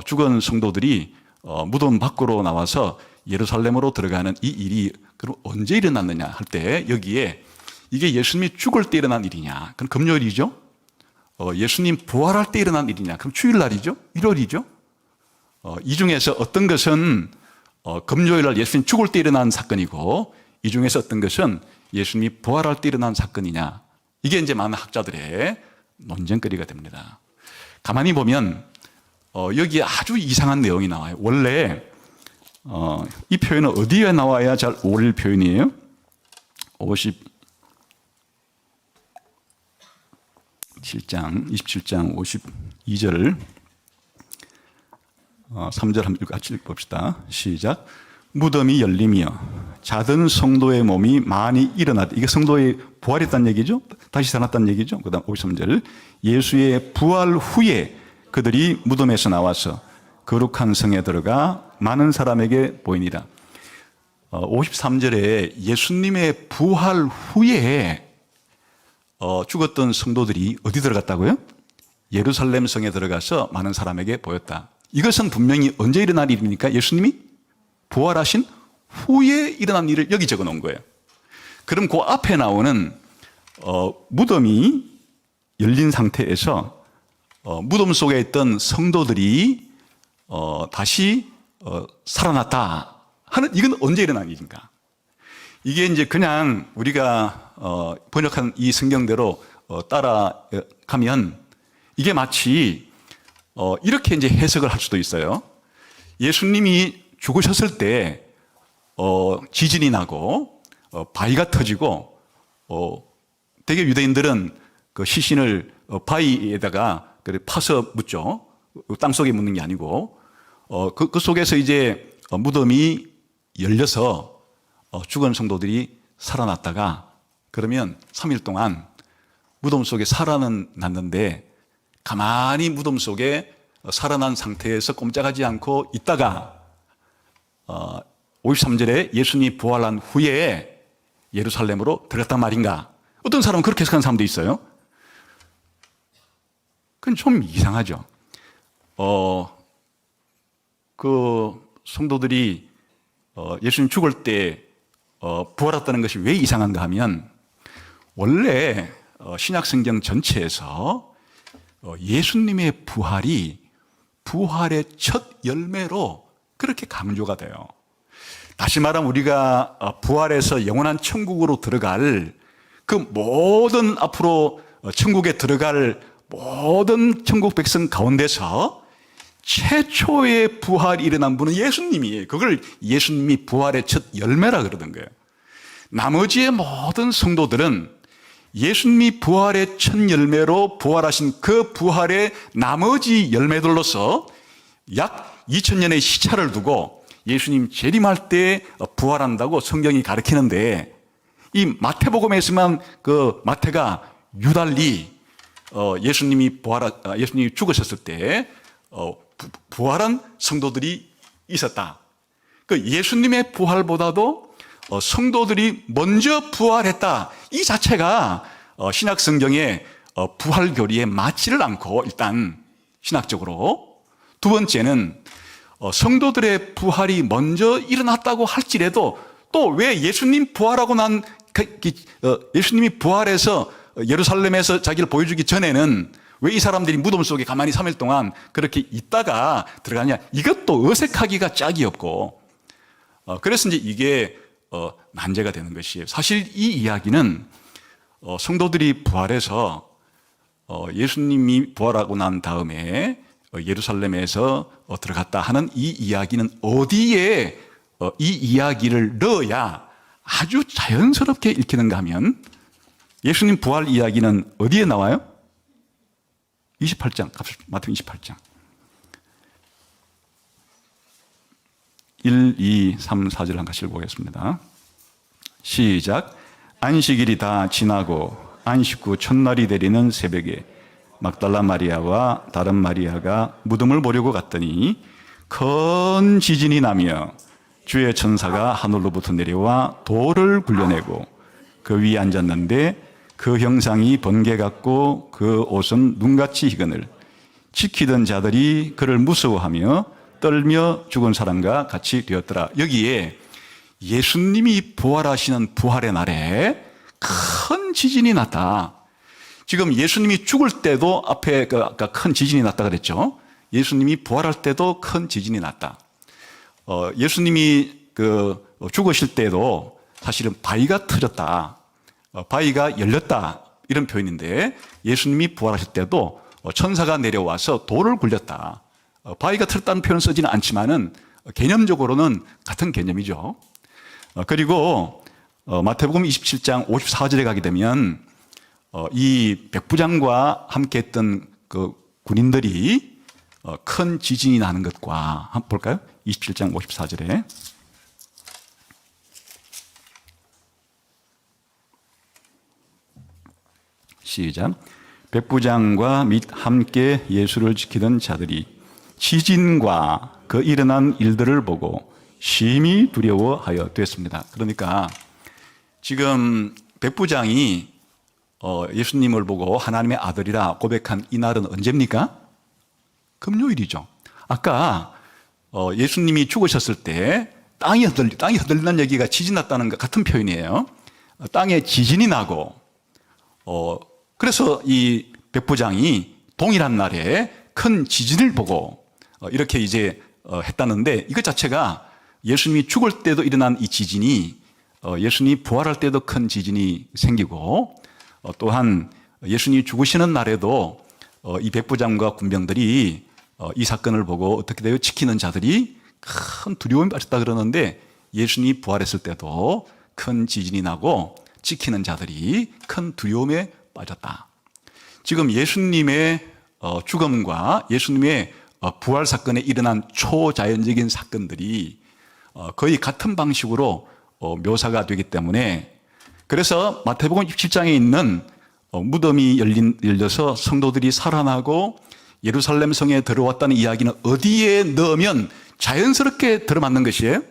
죽은 성도들이 무덤 밖으로 나와서 예루살렘으로 들어가는 이 일이 그럼 언제 일어났느냐 할 때 여기에 이게 예수님이 죽을 때 일어난 일이냐? 그럼 금요일이죠? 예수님 부활할 때 일어난 일이냐? 그럼 주일날이죠? 일요일이죠? 이 중에서 어떤 것은 금요일날 예수님 죽을 때 일어난 사건이고 이 중에서 어떤 것은 예수님이 부활할 때 일어난 사건이냐? 이게 이제 많은 학자들의 논쟁거리가 됩니다. 가만히 보면 여기에 아주 이상한 내용이 나와요. 원래 이 표현은 어디에 나와야 잘 어울릴 표현이에요? 27장 52절 3절 한번 같이 읽어봅시다. 시작. 무덤이 열리며 자던 성도의 몸이 많이 일어났다. 이게 성도의 부활했다는 얘기죠. 다시 살았다는 얘기죠. 그 다음 53절 예수의 부활 후에 그들이 무덤에서 나와서 거룩한 성에 들어가 많은 사람에게 보이니라. 53절에 예수님의 부활 후에 죽었던 성도들이 어디 들어갔다고요? 예루살렘 성에 들어가서 많은 사람에게 보였다. 이것은 분명히 언제 일어날 일입니까? 예수님이 부활하신 후에 일어난 일을 여기 적어 놓은 거예요. 그럼 그 앞에 나오는 무덤이 열린 상태에서 무덤 속에 있던 성도들이 다시 살아났다 하는, 이건 언제 일어난 일인가? 이게 이제 그냥 우리가 번역한 이 성경대로 따라가면 이게 마치 이렇게 이제 해석을 할 수도 있어요. 예수님이 죽으셨을 때 지진이 나고 바위가 터지고 대개 유대인들은 그 시신을 바위에다가 파서 묻죠. 땅속에 묻는 게 아니고 그 속에서 이제 무덤이 열려서 죽은 성도들이 살아났다가 그러면 3일 동안 무덤 속에 살아는 났는데 가만히 무덤 속에 살아난 상태에서 꼼짝하지 않고 있다가 53절에 예수님이 부활한 후에 예루살렘으로 들어갔단 말인가? 어떤 사람은 그렇게 해석하는 사람도 있어요. 그건 좀 이상하죠. 그 성도들이 예수님 죽을 때 부활했다는 것이 왜 이상한가 하면 원래 신약 성경 전체에서 예수님의 부활이 부활의 첫 열매로 그렇게 강조가 돼요. 다시 말하면 우리가 부활해서 영원한 천국으로 들어갈 그 모든 앞으로 천국에 들어갈 모든 천국 백성 가운데서 최초의 부활이 일어난 분은 예수님이에요. 그걸 예수님이 부활의 첫 열매라 그러던 거예요. 나머지의 모든 성도들은 예수님이 부활의 첫 열매로 부활하신 그 부활의 나머지 열매들로서 약 2000년의 시차를 두고 예수님 재림할 때 부활한다고 성경이 가르치는데 이 마태복음에서만 그 마태가 유달리 예수님이 죽으셨을 때 부활한 성도들이 있었다. 그 예수님의 부활보다도 성도들이 먼저 부활했다. 이 자체가 신약 성경의 부활 교리에 맞지를 않고 일단 신학적으로 두 번째는 성도들의 부활이 먼저 일어났다고 할지라도 또 왜 예수님 부활하고 난 예수님이 부활해서 예루살렘에서 자기를 보여주기 전에는 왜 이 사람들이 무덤 속에 가만히 3일 동안 그렇게 있다가 들어가냐? 이것도 어색하기가 짝이 없고 그래서 이제 이게 난제가 되는 것이에요. 사실 이 이야기는 성도들이 부활해서 예수님이 부활하고 난 다음에 예루살렘에서 들어갔다 하는 이 이야기는 어디에 이 이야기를 넣어야 아주 자연스럽게 읽히는가 하면 예수님 부활 이야기는 어디에 나와요? 28장, 마태복음 28장 1, 2, 3, 4절 한 가지 읽어보겠습니다. 시작. 안식일이 다 지나고 안식 후 첫날이 되리는 새벽에 막달라 마리아와 다른 마리아가 무덤을 보려고 갔더니 큰 지진이 나며 주의 천사가 하늘로부터 내려와 돌을 굴려내고 그 위에 앉았는데 그 형상이 번개 같고 그 옷은 눈같이 희건을 지키던 자들이 그를 무서워하며 떨며 죽은 사람과 같이 되었더라. 여기에 예수님이 부활하시는 부활의 날에 큰 지진이 났다. 지금 예수님이 죽을 때도 앞에 아까 큰 지진이 났다 그랬죠. 예수님이 부활할 때도 큰 지진이 났다. 예수님이 죽으실 때도 사실은 바위가 터졌다. 바위가 열렸다. 이런 표현인데 예수님이 부활하실 때도 천사가 내려와서 돌을 굴렸다. 바위가 터졌다는 표현을 쓰지는 않지만은 개념적으로는 같은 개념이죠. 그리고 마태복음 27장 54절에 가게 되면 이 백부장과 함께 했던 그 군인들이 큰 지진이 나는 것과 한번 볼까요? 27장 54절에 시작. 백부장과 및 함께 예수를 지키던 자들이 지진과 그 일어난 일들을 보고 심히 두려워하여 됐습니다. 그러니까 지금 백부장이 예수님을 보고 하나님의 아들이라 고백한 이 날은 언제입니까? 금요일이죠. 아까 예수님이 죽으셨을 때 땅이 흔들리는 얘기가 지진 났다는 것 같은 표현이에요. 땅에 지진이 나고 그래서 이 백부장이 동일한 날에 큰 지진을 보고 이렇게 이제 했다는데 이것 자체가 예수님이 죽을 때도 일어난 이 지진이 예수님이 부활할 때도 큰 지진이 생기고 또한 예수님이 죽으시는 날에도 이 백부장과 군병들이 이 사건을 보고 어떻게 돼요? 지키는 자들이 큰 두려움에 빠졌다 그러는데 예수님이 부활했을 때도 큰 지진이 나고 지키는 자들이 큰 두려움에 빠졌다. 지금 예수님의 죽음과 예수님의 부활 사건에 일어난 초자연적인 사건들이 거의 같은 방식으로 묘사가 되기 때문에, 그래서 마태복음 27장에 있는 무덤이 열려서 성도들이 살아나고 예루살렘 성에 들어왔다는 이야기는 어디에 넣으면 자연스럽게 들어맞는 것이에요?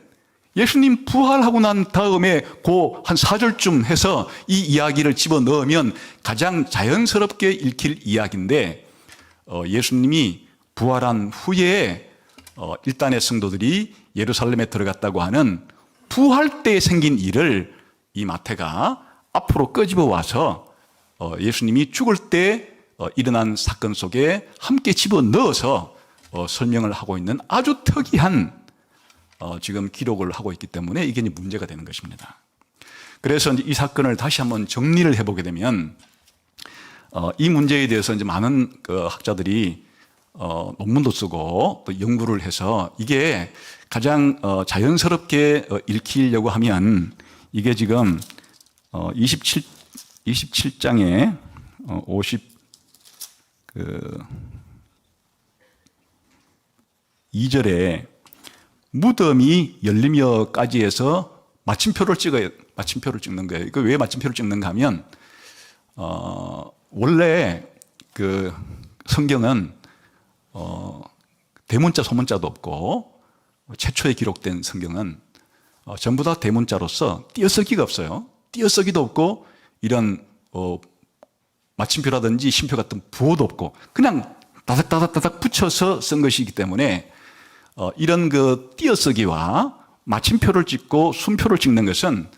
예수님 부활하고 난 다음에 그 한 4절쯤 해서 이 이야기를 집어넣으면 가장 자연스럽게 읽힐 이야기인데, 예수님이 부활한 후에 일단의 성도들이 예루살렘에 들어갔다고 하는 부활 때 생긴 일을 이 마태가 앞으로 끄집어 와서 예수님이 죽을 때 일어난 사건 속에 함께 집어넣어서 설명을 하고 있는 아주 특이한 지금 기록을 하고 있기 때문에 이게 문제가 되는 것입니다. 그래서 이 사건을 다시 한번 정리를 해보게 되면 이 문제에 대해서 이제 많은 학자들이 논문도 쓰고 또 연구를 해서 이게 가장 자연스럽게 읽히려고 하면 이게 지금 27장에 2절에 무덤이 열리며까지 해서 마침표를 찍는 거예요. 이거 왜 마침표를 찍는가 하면, 원래 그 성경은, 대문자, 소문자도 없고, 최초에 기록된 성경은, 전부 다 대문자로서 띄어쓰기가 없어요. 띄어쓰기도 없고, 이런, 마침표라든지 쉼표 같은 부호도 없고, 그냥 따닥따닥따닥 붙여서 쓴 것이기 때문에, 이런 그 띄어쓰기와 마침표를 찍고 순표를 찍는 것은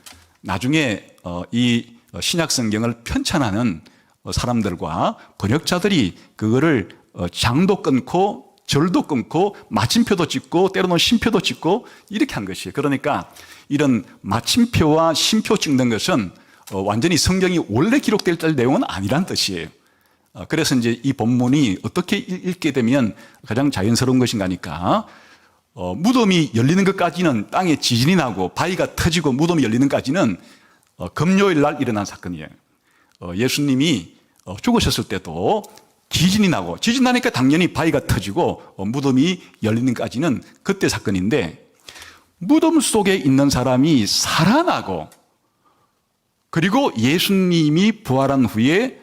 나중에 이 신약 성경을 편찬하는 사람들과 번역자들이 그거를 장도 끊고 절도 끊고 마침표도 찍고 때로는 쉼표도 찍고 이렇게 한 것이에요. 그러니까 이런 마침표와 쉼표 찍는 것은 완전히 성경이 원래 기록될 내용은 아니란 뜻이에요. 그래서 이제 이 본문이 어떻게 읽게 되면 가장 자연스러운 것인가 하니까, 무덤이 열리는 것까지는 땅에 지진이 나고 바위가 터지고 무덤이 열리는 것까지는 금요일 날 일어난 사건이에요. 예수님이 죽으셨을 때도 지진이 나고, 지진 나니까 당연히 바위가 터지고 무덤이 열리는 것까지는 그때 사건인데, 무덤 속에 있는 사람이 살아나고 그리고 예수님이 부활한 후에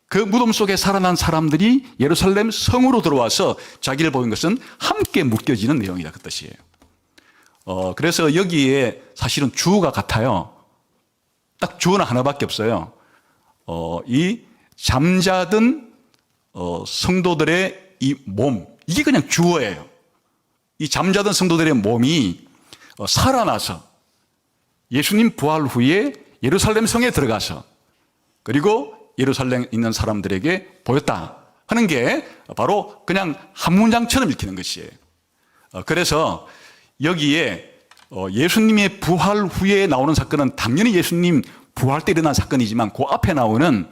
그 무덤 속에 살아난 사람들이 예루살렘 성으로 들어와서 자기를 보인 것은 함께 묶여지는 내용이다, 그 뜻이에요. 그래서 여기에 사실은 주어가 같아요. 딱 주어는 하나밖에 없어요. 이 잠자던 성도들의 이 몸, 이게 그냥 주어예요. 이 잠자던 성도들의 몸이 살아나서 예수님 부활 후에 예루살렘 성에 들어가서 그리고 예루살렘에 있는 사람들에게 보였다 하는 게 바로 그냥 한 문장처럼 읽히는 것이에요. 그래서 여기에 예수님의 부활 후에 나오는 사건은 당연히 예수님 부활 때 일어난 사건이지만, 그 앞에 나오는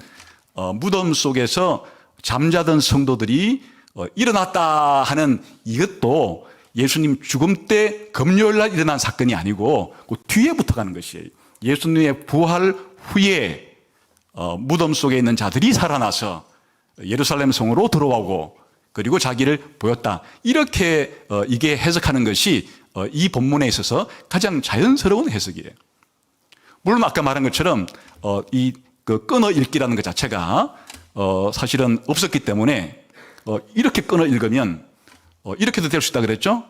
무덤 속에서 잠자던 성도들이 일어났다 하는 이것도 예수님 죽음 때 금요일 날 일어난 사건이 아니고 그 뒤에 붙어가는 것이에요. 예수님의 부활 후에 무덤 속에 있는 자들이 살아나서 예루살렘 성으로 들어오고 그리고 자기를 보였다. 이렇게 이게 해석하는 것이 이 본문에 있어서 가장 자연스러운 해석이에요. 물론 아까 말한 것처럼 이 끊어 읽기라는 것 자체가 사실은 없었기 때문에 이렇게 끊어 읽으면 이렇게도 될 수 있다 그랬죠.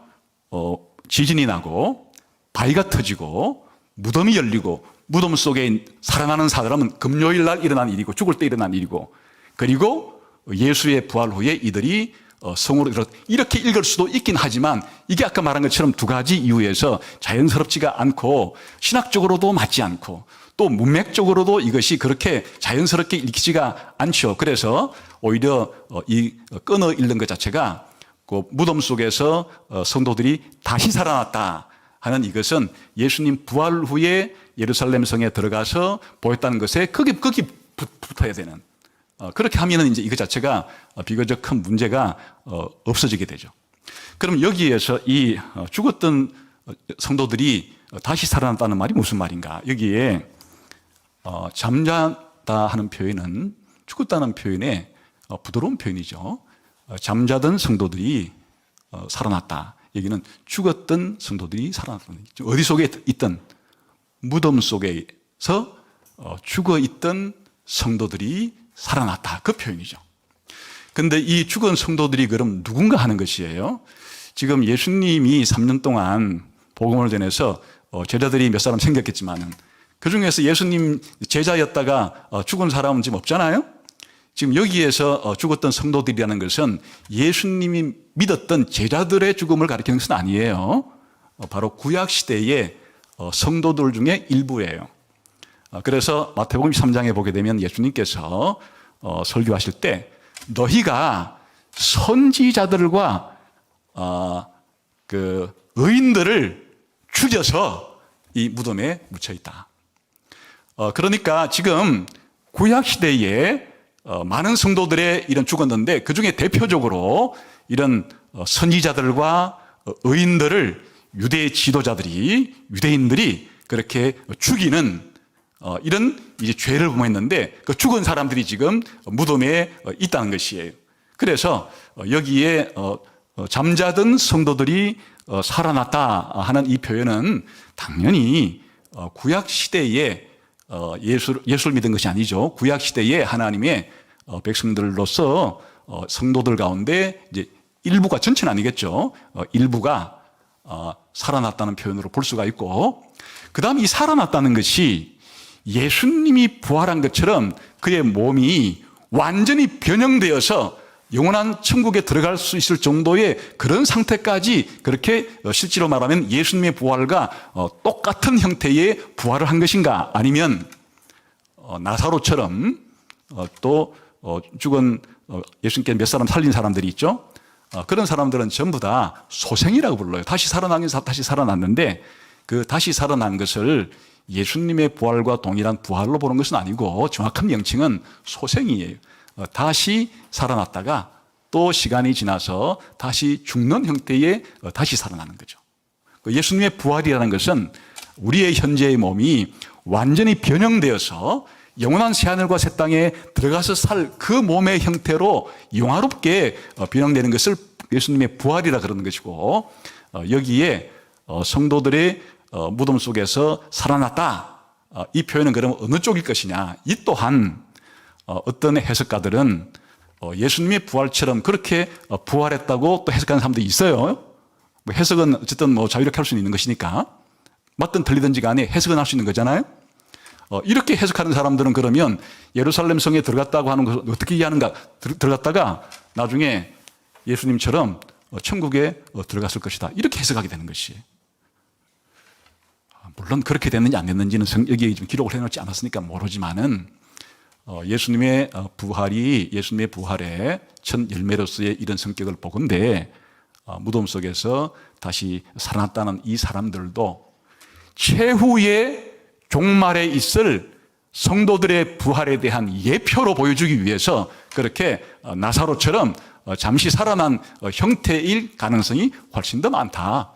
지진이 나고 바위가 터지고 무덤이 열리고 무덤 속에 살아나는 사람은 금요일 날 일어난 일이고 죽을 때 일어난 일이고, 그리고 예수의 부활 후에 이들이 성으로 들어, 이렇게 읽을 수도 있긴 하지만 이게 아까 말한 것처럼 두 가지 이유에서 자연스럽지가 않고 신학적으로도 맞지 않고 또 문맥적으로도 이것이 그렇게 자연스럽게 읽히지가 않죠. 그래서 오히려 이 끊어 읽는 것 자체가 그 무덤 속에서 성도들이 다시 살아났다 하는 이것은 예수님 부활 후에 예루살렘 성에 들어가서 보였다는 것에 거기 붙어야 되는, 그렇게 하면은 이제 이거 자체가 비교적 큰 문제가 없어지게 되죠. 그럼 여기에서 이 죽었던 성도들이 다시 살아났다는 말이 무슨 말인가? 여기에 잠자다 하는 표현은 죽었다는 표현에 부드러운 표현이죠. 잠자던 성도들이 살아났다. 여기는 죽었던 성도들이 살아났다. 어디 속에 있던 무덤 속에서 죽어 있던 성도들이 살아났다. 그 표현이죠. 근데 이 죽은 성도들이 그럼 누군가 하는 것이에요. 지금 예수님이 3년 동안 복음을 전해서 제자들이 몇 사람 생겼겠지만 그 중에서 예수님 제자였다가 죽은 사람은 지금 없잖아요. 지금 여기에서 죽었던 성도들이라는 것은 예수님이 믿었던 제자들의 죽음을 가리키는 것은 아니에요. 바로 구약시대의 성도들 중에 일부예요. 그래서 마태복음 3장에 보게 되면 예수님께서 설교하실 때 너희가 선지자들과 그 의인들을 죽여서 이 무덤에 묻혀 있다. 그러니까 지금 구약시대에 많은 성도들의 이런 죽었는데 그 중에 대표적으로 이런 선지자들과 의인들을 유대 지도자들이, 유대인들이 그렇게 죽이는 이런 이제 죄를 범했는데 그 죽은 사람들이 지금 무덤에 있다는 것이에요. 그래서 여기에 잠자던 성도들이 살아났다 하는 이 표현은 당연히 구약 시대에 예수를 믿은 것이 아니죠. 구약 시대에 하나님의 백성들로서 성도들 가운데 이제 일부가, 전체는 아니겠죠. 일부가 살아났다는 표현으로 볼 수가 있고, 그 다음 이 살아났다는 것이 예수님이 부활한 것처럼 그의 몸이 완전히 변형되어서 영원한 천국에 들어갈 수 있을 정도의 그런 상태까지, 그렇게 실제로 말하면 예수님의 부활과 똑같은 형태의 부활을 한 것인가, 아니면 나사로처럼 또 죽은 예수님께 몇 사람 살린 사람들이 있죠. 그런 사람들은 전부 다 소생이라고 불러요. 다시 살아났는데 그 다시 살아난 것을 예수님의 부활과 동일한 부활로 보는 것은 아니고 정확한 명칭은 소생이에요. 다시 살아났다가 또 시간이 지나서 다시 죽는 형태의 다시 살아나는 거죠. 예수님의 부활이라는 것은 우리의 현재의 몸이 완전히 변형되어서 영원한 새하늘과 새 땅에 들어가서 살 그 몸의 형태로 영화롭게 변형되는 것을 예수님의 부활이라 그러는 것이고, 여기에 성도들의 무덤 속에서 살아났다, 이 표현은 그럼 어느 쪽일 것이냐. 이 또한 어떤 해석가들은 예수님의 부활처럼 그렇게 부활했다고 또 해석하는 사람들이 있어요. 해석은 어쨌든 자유롭게 할 수 있는 것이니까 맞든 틀리든지 간에 해석은 할 수 있는 거잖아요. 이렇게 해석하는 사람들은 그러면 예루살렘 성에 들어갔다고 하는 것을 어떻게 이해하는가, 들어갔다가 나중에 예수님처럼 천국에 들어갔을 것이다, 이렇게 해석하게 되는 것이에요. 물론 그렇게 됐는지 안 됐는지는 여기에 좀 기록을 해놓지 않았으니까 모르지만은 예수님의 부활이 예수님의 부활의 첫 열매로서의 이런 성격을 보건대 무덤 속에서 다시 살아났다는 이 사람들도 최후의 종말에 있을 성도들의 부활에 대한 예표로 보여주기 위해서 그렇게 나사로처럼 잠시 살아난 형태일 가능성이 훨씬 더 많다.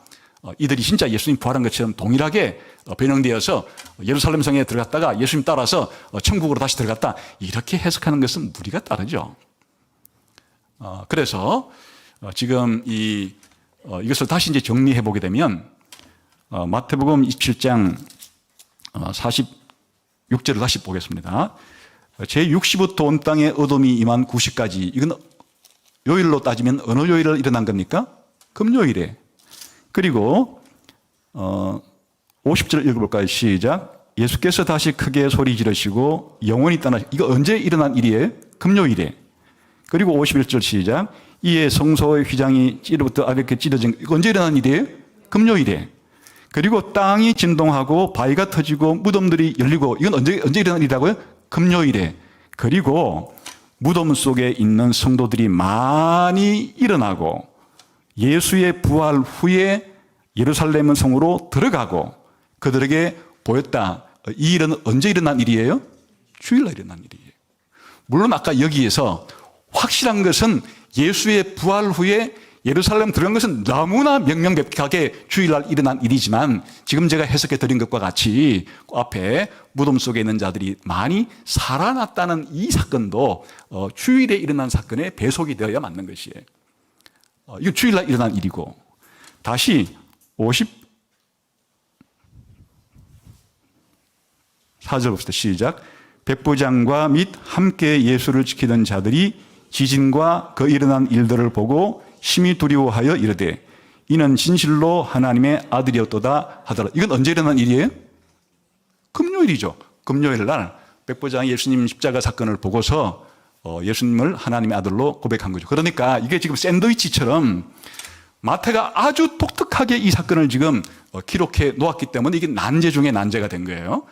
이들이 진짜 예수님 부활한 것처럼 동일하게 변형되어서 예루살렘 성에 들어갔다가 예수님 따라서 천국으로 다시 들어갔다, 이렇게 해석하는 것은 무리가 따르죠. 그래서 지금 이것을 다시 이제 정리해 보게 되면 마태복음 27장 46절을 다시 보겠습니다. 제60부터 온 땅에 어둠이 임한 90까지, 이건 요일로 따지면 어느 요일을 일어난 겁니까? 금요일에. 그리고 50절 읽어볼까요? 시작. 예수께서 다시 크게 소리 지르시고 영원히 떠나시. 이거 언제 일어난 일이에요? 금요일에. 그리고 51절 시작. 이에 성소의 휘장이 찌르부터 아래게 찢어진, 이거 언제 일어난 일이에요? 금요일에. 그리고 땅이 진동하고 바위가 터지고 무덤들이 열리고, 이건 언제 일어난 일이라고요? 금요일에. 그리고 무덤 속에 있는 성도들이 많이 일어나고 예수의 부활 후에 예루살렘 성으로 들어가고 그들에게 보였다. 이 일은 언제 일어난 일이에요? 주일날 일어난 일이에요. 물론 아까 여기에서 확실한 것은 예수의 부활 후에 예루살렘 들어간 것은 너무나 명명백백하게 주일날 일어난 일이지만, 지금 제가 해석해 드린 것과 같이 그 앞에 무덤 속에 있는 자들이 많이 살아났다는 이 사건도 주일에 일어난 사건에 배속이 되어야 맞는 것이에요. 이건 주일날 일어난 일이고, 다시 54절 봅시다. 시작. 백부장과 및 함께 예수를 지키던 자들이 지진과 그 일어난 일들을 보고 심히 두려워하여 이르되 이는 진실로 하나님의 아들이었도다 하더라. 이건 언제 일어난 일이에요? 금요일이죠. 금요일 날 백부장이 예수님 십자가 사건을 보고서 예수님을 하나님의 아들로 고백한 거죠. 그러니까 이게 지금 샌드위치처럼 마태가 아주 독특하게 이 사건을 지금 기록해 놓았기 때문에 이게 난제 중에 난제가 된 거예요.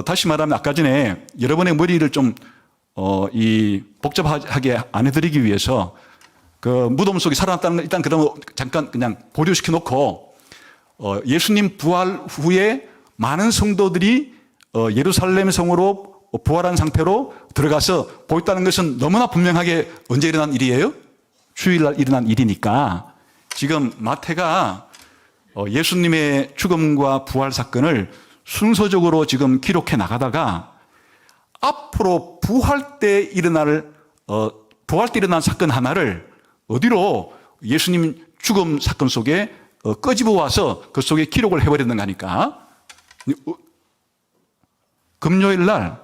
다시 말하면 아까 전에 여러분의 머리를 좀 복잡하게 안 해드리기 위해서 그 무덤 속에 살아났다는 걸 일단 그러면 잠깐 그냥 보류시켜 놓고 예수님 부활 후에 많은 성도들이 예루살렘 성으로 부활한 상태로 들어가서 보였다는 것은 너무나 분명하게 언제 일어난 일이에요? 주일날 일어난 일이니까 지금 마태가 예수님의 죽음과 부활 사건을 순서적으로 지금 기록해 나가다가 앞으로 부활 때 일어난 사건 하나를 어디로 예수님 죽음 사건 속에 끄집어 와서 그 속에 기록을 해버리는 거니까 금요일 날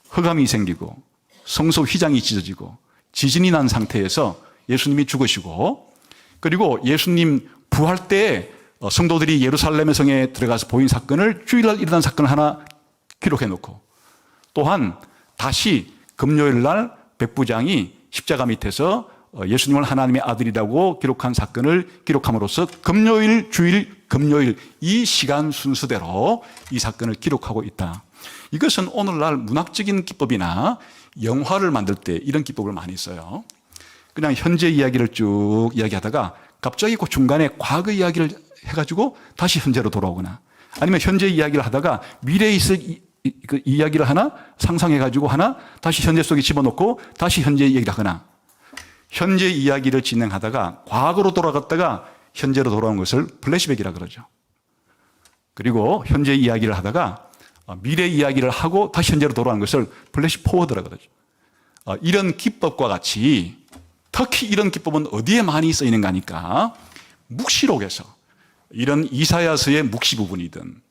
흑암이 생기고 성소 휘장이 찢어지고 지진이 난 상태에서 예수님이 죽으시고 그리고 예수님 부활 때 성도들이 예루살렘의 성에 들어가서 보인 사건을 주일날 일어난 사건을 하나 기록해 놓고 또한 다시 금요일 날 백부장이 십자가 밑에서 예수님을 하나님의 아들이라고 기록한 사건을 기록함으로써 금요일, 주일, 금요일 이 시간 순서대로 이 사건을 기록하고 있다. 이것은 오늘날 문학적인 기법이나 영화를 만들 때 이런 기법을 많이 써요. 그냥 현재 이야기를 쭉 이야기하다가 갑자기 그 중간에 과거 이야기를 해가지고 다시 현재로 돌아오거나 아니면 현재 이야기를 하다가 미래에 있을 그 이야기를 하나 상상해가지고 하나 다시 현재 속에 집어넣고 다시 현재 얘기를 하거나 현재 이야기를 진행하다가 과거로 돌아갔다가 현재로 돌아온 것을 플래시백이라 그러죠. 그리고 현재 이야기를 하다가 미래 이야기를 하고 다시 현재로 돌아온 것을 플래시 포워드라 그러죠. 이런 기법과 같이 특히 이런 기법은 어디에 많이 쓰이는가 하니까 묵시록에서 이런 이사야서의 묵시 부분이든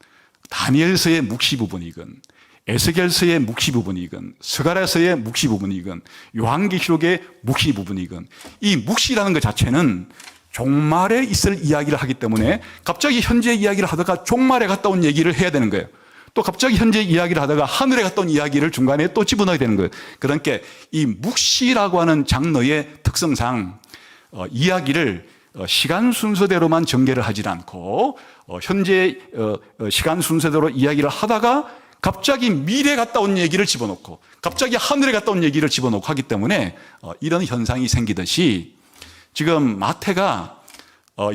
다니엘서의 묵시 부분이든 에스겔서의 묵시 부분이건 스가랴서의 묵시 부분이건 요한계시록의 묵시 부분이건 이 묵시라는 것 자체는 종말에 있을 이야기를 하기 때문에 갑자기 현재 이야기를 하다가 종말에 갔다 온 얘기를 해야 되는 거예요. 또 갑자기 현재 이야기를 하다가 하늘에 갔다 온 이야기를 중간에 또 집어넣어야 되는 거예요. 그러니까 이 묵시라고 하는 장르의 특성상 이야기를 시간 순서대로만 전개를 하지 않고 현재 시간 순서대로 이야기를 하다가 갑자기 미래에 갔다 온 얘기를 집어넣고 갑자기 하늘에 갔다 온 얘기를 집어넣고 하기 때문에 이런 현상이 생기듯이 지금 마태가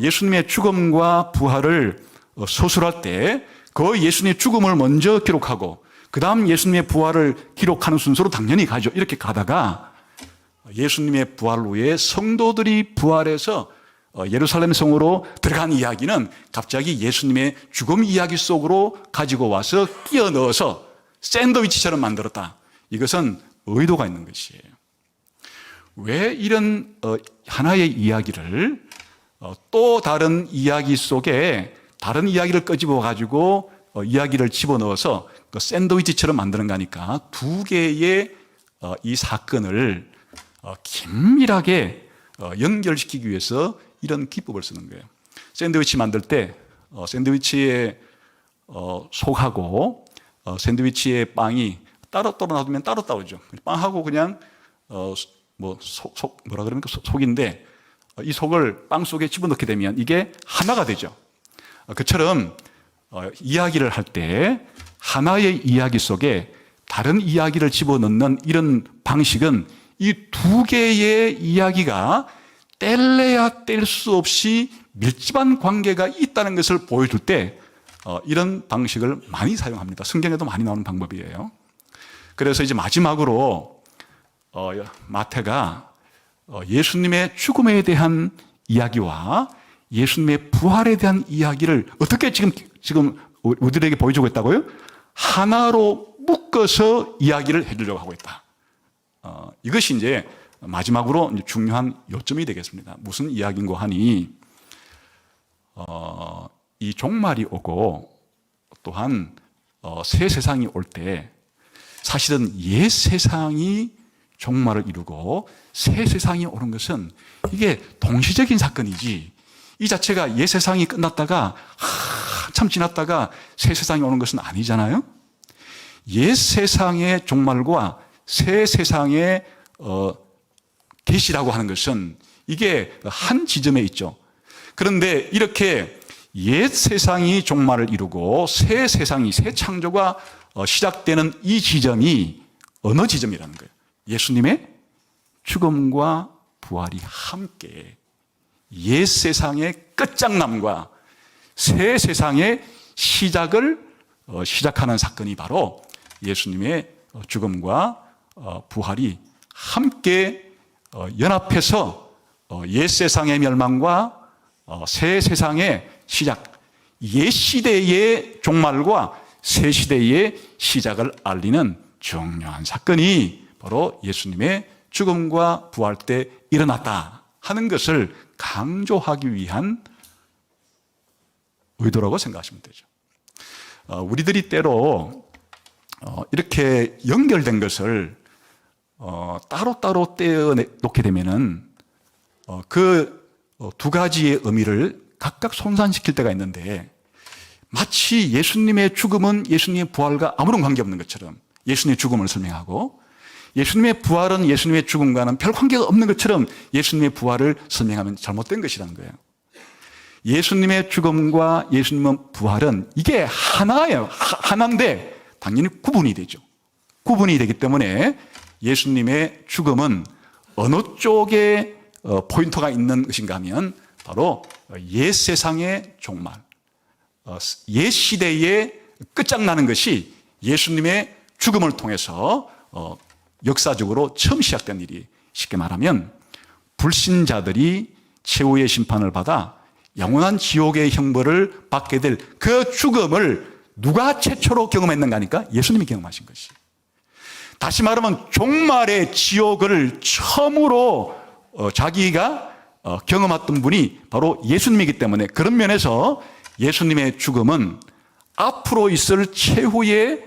예수님의 죽음과 부활을 서술할 때 그 예수님의 죽음을 먼저 기록하고 그 다음 예수님의 부활을 기록하는 순서로 당연히 가죠. 이렇게 가다가 예수님의 부활 후에 성도들이 부활해서 예루살렘 성으로 들어간 이야기는 갑자기 예수님의 죽음 이야기 속으로 가지고 와서 끼워 넣어서 샌드위치처럼 만들었다. 이것은 의도가 있는 것이에요. 왜 이런 하나의 이야기를 또 다른 이야기 속에 다른 이야기를 끄집어 가지고 이야기를 집어넣어서 그 샌드위치처럼 만드는 거니까 두 개의 이 사건을 긴밀하게 연결시키기 위해서 이런 기법을 쓰는 거예요. 샌드위치 만들 때 샌드위치의 속하고 샌드위치의 빵이 따로 놔두면 따로 따오죠. 빵하고 그냥 뭐라 그럽니까? 속인데 이 속을 빵 속에 집어넣게 되면 이게 하나가 되죠. 그처럼 이야기를 할 때 하나의 이야기 속에 다른 이야기를 집어넣는 이런 방식은 이 두 개의 이야기가 뗄래야 뗄 수 없이 밀집한 관계가 있다는 것을 보여줄 때 이런 방식을 많이 사용합니다. 성경에도 많이 나오는 방법이에요. 그래서 이제 마지막으로 마태가 예수님의 죽음에 대한 이야기와 예수님의 부활에 대한 이야기를 어떻게 지금 우리들에게 보여주고 있다고요? 하나로 묶어서 이야기를 해주려고 하고 있다. 이것이 이제 마지막으로 중요한 요점이 되겠습니다. 무슨 이야기인고 하니 이 종말이 오고 또한 새 세상이 올 때 사실은 옛 세상이 종말을 이루고 새 세상이 오는 것은 이게 동시적인 사건이지, 이 자체가 옛 세상이 끝났다가 한참 지났다가 새 세상이 오는 것은 아니잖아요. 옛 세상의 종말과 새 세상의 계시라고 하는 것은 이게 한 지점에 있죠. 그런데 이렇게 옛 세상이 종말을 이루고 새 세상이, 새 창조가 시작되는 이 지점이 어느 지점이라는 거예요? 예수님의 죽음과 부활이 함께 옛 세상의 끝장남과 새 세상의 시작을 시작하는 사건이 바로 예수님의 죽음과 부활이 함께 연합해서 옛 세상의 멸망과 새 세상의 시작, 옛 시대의 종말과 새 시대의 시작을 알리는 중요한 사건이 바로 예수님의 죽음과 부활 때 일어났다 하는 것을 강조하기 위한 의도라고 생각하시면 되죠. 우리들이 때로 이렇게 연결된 것을 따로따로 떼어놓게 되면은 그 두 가지의 의미를 각각 손상시킬 때가 있는데, 마치 예수님의 죽음은 예수님의 부활과 아무런 관계없는 것처럼 예수님의 죽음을 설명하고, 예수님의 부활은 예수님의 죽음과는 별 관계가 없는 것처럼 예수님의 부활을 설명하면 잘못된 것이라는 거예요. 예수님의 죽음과 예수님의 부활은 이게 하나예요. 하나인데 당연히 구분이 되죠. 구분이 되기 때문에 예수님의 죽음은 어느 쪽에 포인트가 있는 것인가 하면 바로 옛 세상의 종말, 옛 시대의 끝장나는 것이 예수님의 죽음을 통해서 역사적으로 처음 시작된 일이, 쉽게 말하면 불신자들이 최후의 심판을 받아 영원한 지옥의 형벌을 받게 될 그 죽음을 누가 최초로 경험했는가 하니까 예수님이 경험하신 것이. 다시 말하면 종말의 지옥을 처음으로 자기가 경험했던 분이 바로 예수님이기 때문에, 그런 면에서 예수님의 죽음은 앞으로 있을 최후의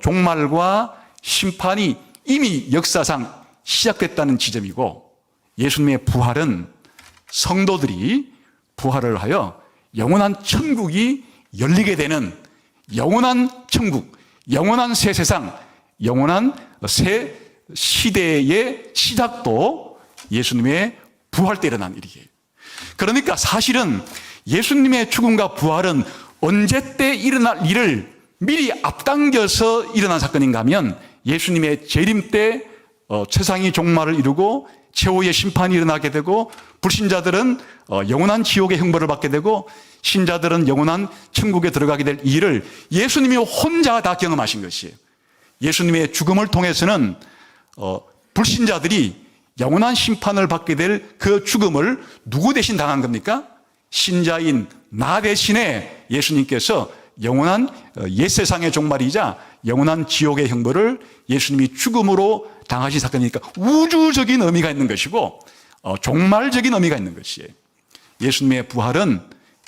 종말과 심판이 이미 역사상 시작됐다는 지점이고, 예수님의 부활은 성도들이 부활을 하여 영원한 천국이 열리게 되는 영원한 천국, 영원한 새 세상, 영원한 새 시대의 시작도 예수님의 부활 때 일어난 일이에요. 그러니까 사실은 예수님의 죽음과 부활은 언제 때 일어날 일을 미리 앞당겨서 일어난 사건인가 하면, 예수님의 재림 때 세상이 종말을 이루고 최후의 심판이 일어나게 되고, 불신자들은 영원한 지옥의 형벌을 받게 되고, 신자들은 영원한 천국에 들어가게 될 일을 예수님이 혼자 다 경험하신 것이에요. 예수님의 죽음을 통해서는 불신자들이 영원한 심판을 받게 될 그 죽음을 누구 대신 당한 겁니까? 신자인 나 대신에 예수님께서 영원한 옛 세상의 종말이자 영원한 지옥의 형벌을 예수님이 죽음으로 당하신 사건이니까 우주적인 의미가 있는 것이고 종말적인 의미가 있는 것이에요. 예수님의 부활은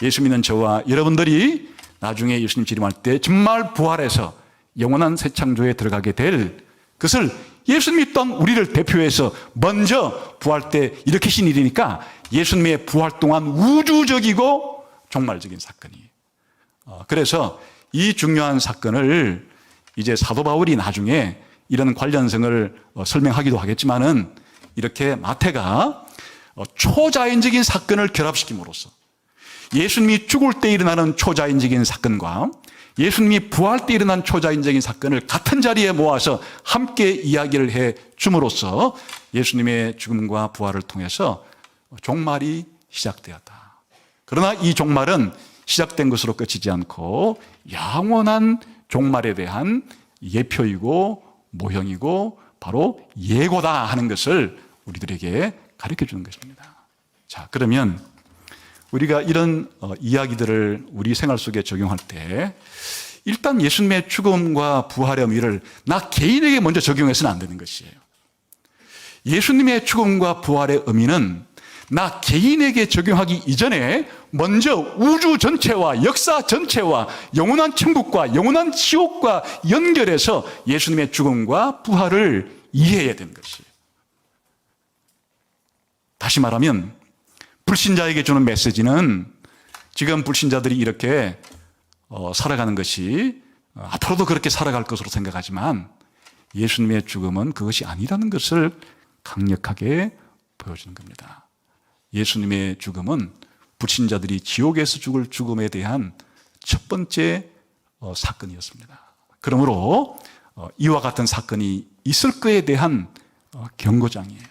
예수 믿는 저와 여러분들이 나중에 예수님 재림할 때 정말 부활해서 영원한 새 창조에 들어가게 될 것을 예수님이 또한 우리를 대표해서 먼저 부활 때 일으키신 일이니까 예수님의 부활 동안 우주적이고 종말적인 사건이에요. 그래서 이 중요한 사건을 이제 사도 바울이 나중에 이런 관련성을 설명하기도 하겠지만은, 이렇게 마태가 초자연적인 사건을 결합시킴으로써 예수님이 죽을 때 일어나는 초자연적인 사건과 예수님이 부활 때 일어난 초자연적인 사건을 같은 자리에 모아서 함께 이야기를 해 줌으로써 예수님의 죽음과 부활을 통해서 종말이 시작되었다. 그러나 이 종말은 시작된 것으로 끝이지 않고 영원한 종말에 대한 예표이고 모형이고 바로 예고다 하는 것을 우리들에게 가르쳐 주는 것입니다. 자, 그러면 우리가 이런 이야기들을 우리 생활 속에 적용할 때 일단 예수님의 죽음과 부활의 의미를 나 개인에게 먼저 적용해서는 안 되는 것이에요. 예수님의 죽음과 부활의 의미는 나 개인에게 적용하기 이전에 먼저 우주 전체와 역사 전체와 영원한 천국과 영원한 지옥과 연결해서 예수님의 죽음과 부활을 이해해야 되는 것이에요. 다시 말하면 불신자에게 주는 메시지는 지금 불신자들이 이렇게 살아가는 것이 앞으로도 그렇게 살아갈 것으로 생각하지만 예수님의 죽음은 그것이 아니라는 것을 강력하게 보여주는 겁니다. 예수님의 죽음은 불신자들이 지옥에서 죽을 죽음에 대한 첫 번째 사건이었습니다. 그러므로 이와 같은 사건이 있을 거에 대한 경고장이에요.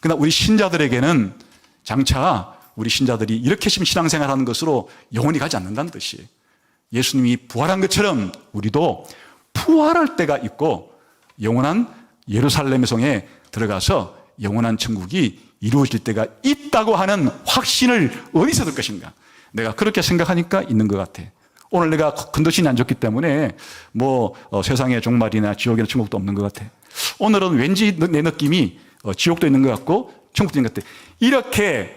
그러나 우리 신자들에게는 장차 우리 신자들이 이렇게 신앙생활하는 것으로 영원히 가지 않는다는 뜻이에요. 예수님이 부활한 것처럼 우리도 부활할 때가 있고 영원한 예루살렘 성에 들어가서 영원한 천국이 이루어질 때가 있다고 하는 확신을 어디서 들 것인가? 내가 그렇게 생각하니까 있는 것 같아. 오늘 내가 컨디션이 안 좋기 때문에 세상에 종말이나 지옥이나 천국도 없는 것 같아. 오늘은 왠지 내 느낌이 지옥도 있는 것 같고 천국도 있는 것 같아. 이렇게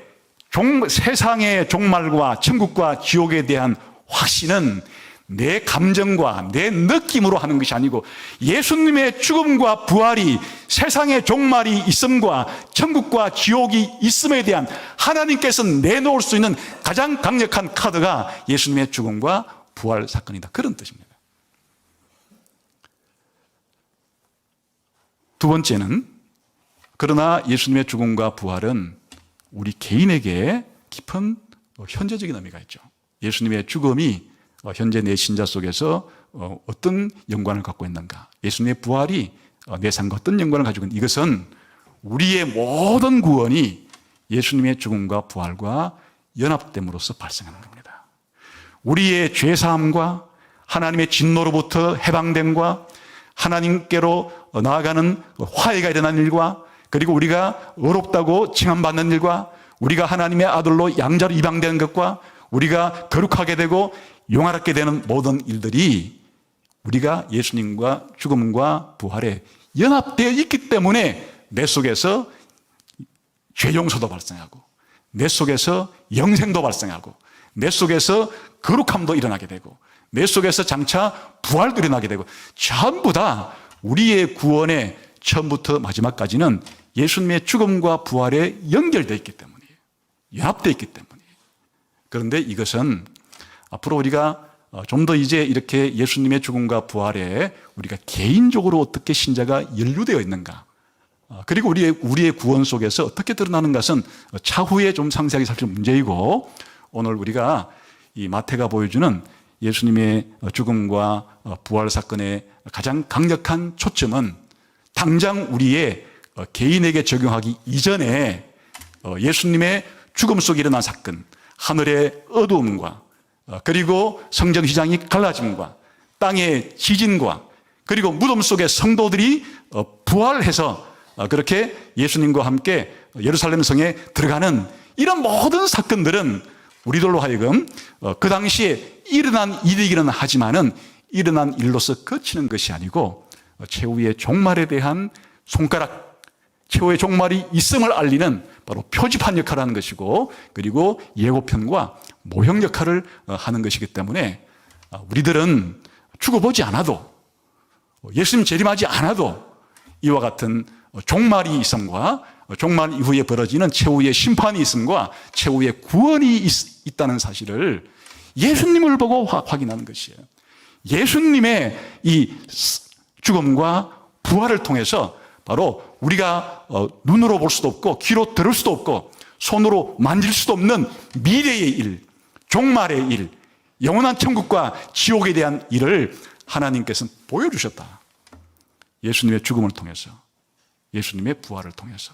세상의 종말과 천국과 지옥에 대한 확신은 내 감정과 내 느낌으로 하는 것이 아니고 예수님의 죽음과 부활이 세상의 종말이 있음과 천국과 지옥이 있음에 대한 하나님께서 내놓을 수 있는 가장 강력한 카드가 예수님의 죽음과 부활 사건이다. 그런 뜻입니다. 두 번째는 그러나 예수님의 죽음과 부활은 우리 개인에게 깊은 현재적인 의미가 있죠. 예수님의 죽음이 현재 내 신자 속에서 어떤 연관을 갖고 있는가? 예수님의 부활이 내 삶과 어떤 연관을 가지고 있는가? 이것은 우리의 모든 구원이 예수님의 죽음과 부활과 연합됨으로써 발생하는 겁니다. 우리의 죄사함과 하나님의 진노로부터 해방됨과 하나님께로 나아가는 화해가 일어난 일과 그리고 우리가 의롭다고 칭함받는 일과 우리가 하나님의 아들로 양자로 입양되는 것과 우리가 거룩하게 되고 용화롭게 되는 모든 일들이 우리가 예수님과 죽음과 부활에 연합되어 있기 때문에 내 속에서 죄 용서도 발생하고 내 속에서 영생도 발생하고 내 속에서 거룩함도 일어나게 되고 내 속에서 장차 부활도 일어나게 되고 전부 다 우리의 구원의 처음부터 마지막까지는 예수님의 죽음과 부활에 연결되어 있기 때문이에요. 연합되어 있기 때문이에요. 그런데 이것은 앞으로 우리가 좀 더 이제 이렇게 예수님의 죽음과 부활에 우리가 개인적으로 어떻게 신자가 연루되어 있는가, 그리고 우리의 구원 속에서 어떻게 드러나는 것은 차후에 좀 상세하게 살필 문제이고, 오늘 우리가 이 마태가 보여주는 예수님의 죽음과 부활 사건의 가장 강력한 초점은 당장 우리의 개인에게 적용하기 이전에 예수님의 죽음 속에 일어난 사건, 하늘의 어두움과 그리고 성전휘장이 갈라짐과 땅의 지진과 그리고 무덤 속에 성도들이 부활해서 그렇게 예수님과 함께 예루살렘 성에 들어가는 이런 모든 사건들은 우리들로 하여금 그 당시에 일어난 일이기는 하지만은 일어난 일로서 그치는 것이 아니고 최후의 종말에 대한 손가락, 최후의 종말이 있음을 알리는 바로 표지판 역할을 하는 것이고, 그리고 예고편과 모형 역할을 하는 것이기 때문에 우리들은 죽어보지 않아도, 예수님 재림하지 않아도 이와 같은 종말이 있음과 종말 이후에 벌어지는 최후의 심판이 있음과 최후의 구원이 있다는 사실을 예수님을 보고 확인하는 것이에요. 예수님의 이 죽음과 부활을 통해서 바로 우리가 눈으로 볼 수도 없고 귀로 들을 수도 없고 손으로 만질 수도 없는 미래의 일, 종말의 일, 영원한 천국과 지옥에 대한 일을 하나님께서는 보여주셨다. 예수님의 죽음을 통해서, 예수님의 부활을 통해서,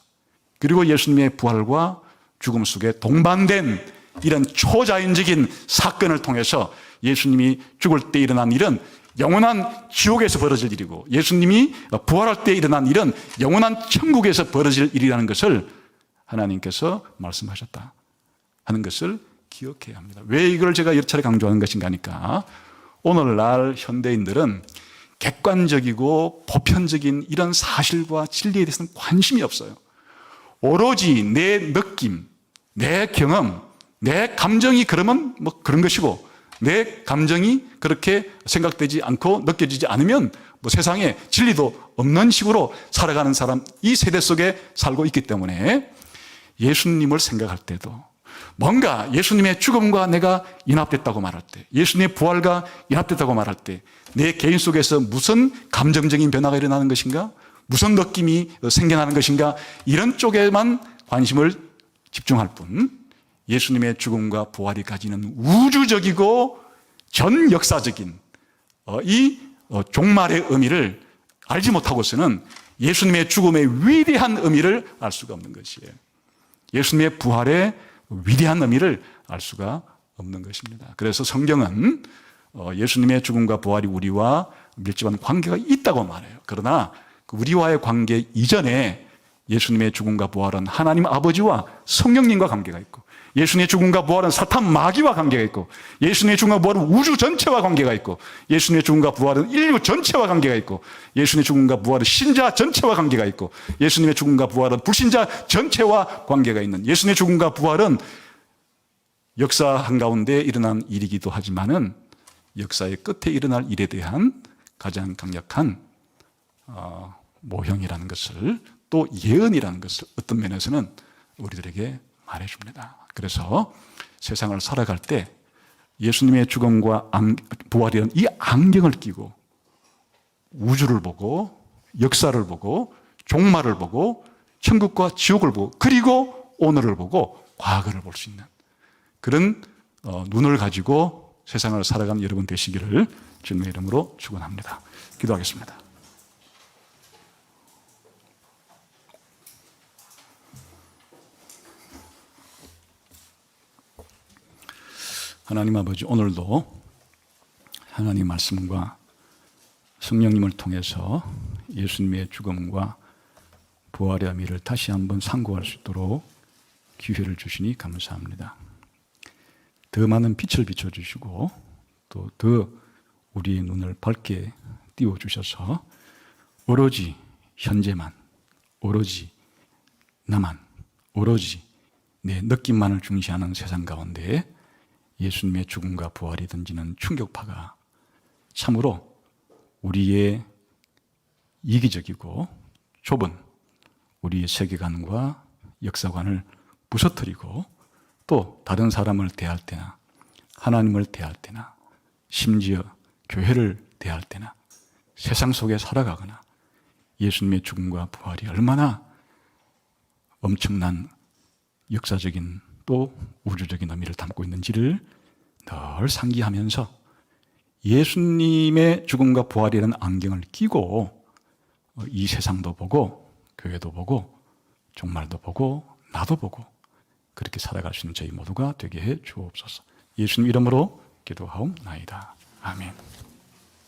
그리고 예수님의 부활과 죽음 속에 동반된 이런 초자연적인 사건을 통해서 예수님이 죽을 때 일어난 일은 영원한 지옥에서 벌어질 일이고, 예수님이 부활할 때 일어난 일은 영원한 천국에서 벌어질 일이라는 것을 하나님께서 말씀하셨다 하는 것을 기억해야 합니다. 왜 이걸 제가 여러 차례 강조하는 것인가 하니까, 오늘날 현대인들은 객관적이고 보편적인 이런 사실과 진리에 대해서는 관심이 없어요. 오로지 내 느낌, 내 경험, 내 감정이 그러면 뭐 그런 것이고, 내 감정이 그렇게 생각되지 않고 느껴지지 않으면 뭐 세상에 진리도 없는 식으로 살아가는 사람, 이 세대 속에 살고 있기 때문에 예수님을 생각할 때도 뭔가 예수님의 죽음과 내가 연합됐다고 말할 때, 예수님의 부활과 연합됐다고 말할 때 내 개인 속에서 무슨 감정적인 변화가 일어나는 것인가, 무슨 느낌이 생겨나는 것인가, 이런 쪽에만 관심을 집중할 뿐, 예수님의 죽음과 부활이 가지는 우주적이고 전 역사적인 이 종말의 의미를 알지 못하고서는 예수님의 죽음의 위대한 의미를 알 수가 없는 것이에요. 예수님의 부활의 위대한 의미를 알 수가 없는 것입니다. 그래서 성경은 예수님의 죽음과 부활이 우리와 밀접한 관계가 있다고 말해요. 그러나 우리와의 관계 이전에 예수님의 죽음과 부활은 하나님 아버지와 성령님과 관계가 있고, 예수님의 죽음과 부활은 사탄 마귀와 관계가 있고, 예수님의 죽음과 부활은 우주 전체와 관계가 있고, 예수님의 죽음과 부활은 인류 전체와 관계가 있고, 예수님의 죽음과 부활은 신자 전체와 관계가 있고, 예수님의 죽음과 부활은 불신자 전체와 관계가 있는, 예수님의 죽음과 부활은 역사 한가운데 일어난 일이기도 하지만은 역사의 끝에 일어날 일에 대한 가장 강력한 모형이라는 것을, 또 예언이라는 것을 어떤 면에서는 우리들에게 말해줍니다. 그래서 세상을 살아갈 때 예수님의 죽음과 부활이라는 이 안경을 끼고 우주를 보고, 역사를 보고, 종말을 보고, 천국과 지옥을 보고, 그리고 오늘을 보고 과거를 볼 수 있는 그런 눈을 가지고 세상을 살아가는 여러분 되시기를 주님의 이름으로 축원합니다. 기도하겠습니다. 하나님 아버지, 오늘도 하나님 말씀과 성령님을 통해서 예수님의 죽음과 부활의 의미를 다시 한번 상고할 수 있도록 기회를 주시니 감사합니다. 더 많은 빛을 비춰주시고 또 더 우리의 눈을 밝게 띄워주셔서 오로지 현재만, 오로지 나만, 오로지 내 느낌만을 중시하는 세상 가운데 예수님의 죽음과 부활이 던지는 충격파가 참으로 우리의 이기적이고 좁은 우리의 세계관과 역사관을 부서뜨리고, 또 다른 사람을 대할 때나 하나님을 대할 때나 심지어 교회를 대할 때나 세상 속에 살아가거나 예수님의 죽음과 부활이 얼마나 엄청난 역사적인 또 우주적인 의미를 담고 있는지를 늘 상기하면서 예수님의 죽음과 부활이라는 안경을 끼고 이 세상도 보고 교회도 보고 종말도 보고 나도 보고 그렇게 살아갈 수 있는 저희 모두가 되게 해 주옵소서. 예수님 이름으로 기도하옵나이다. 아멘.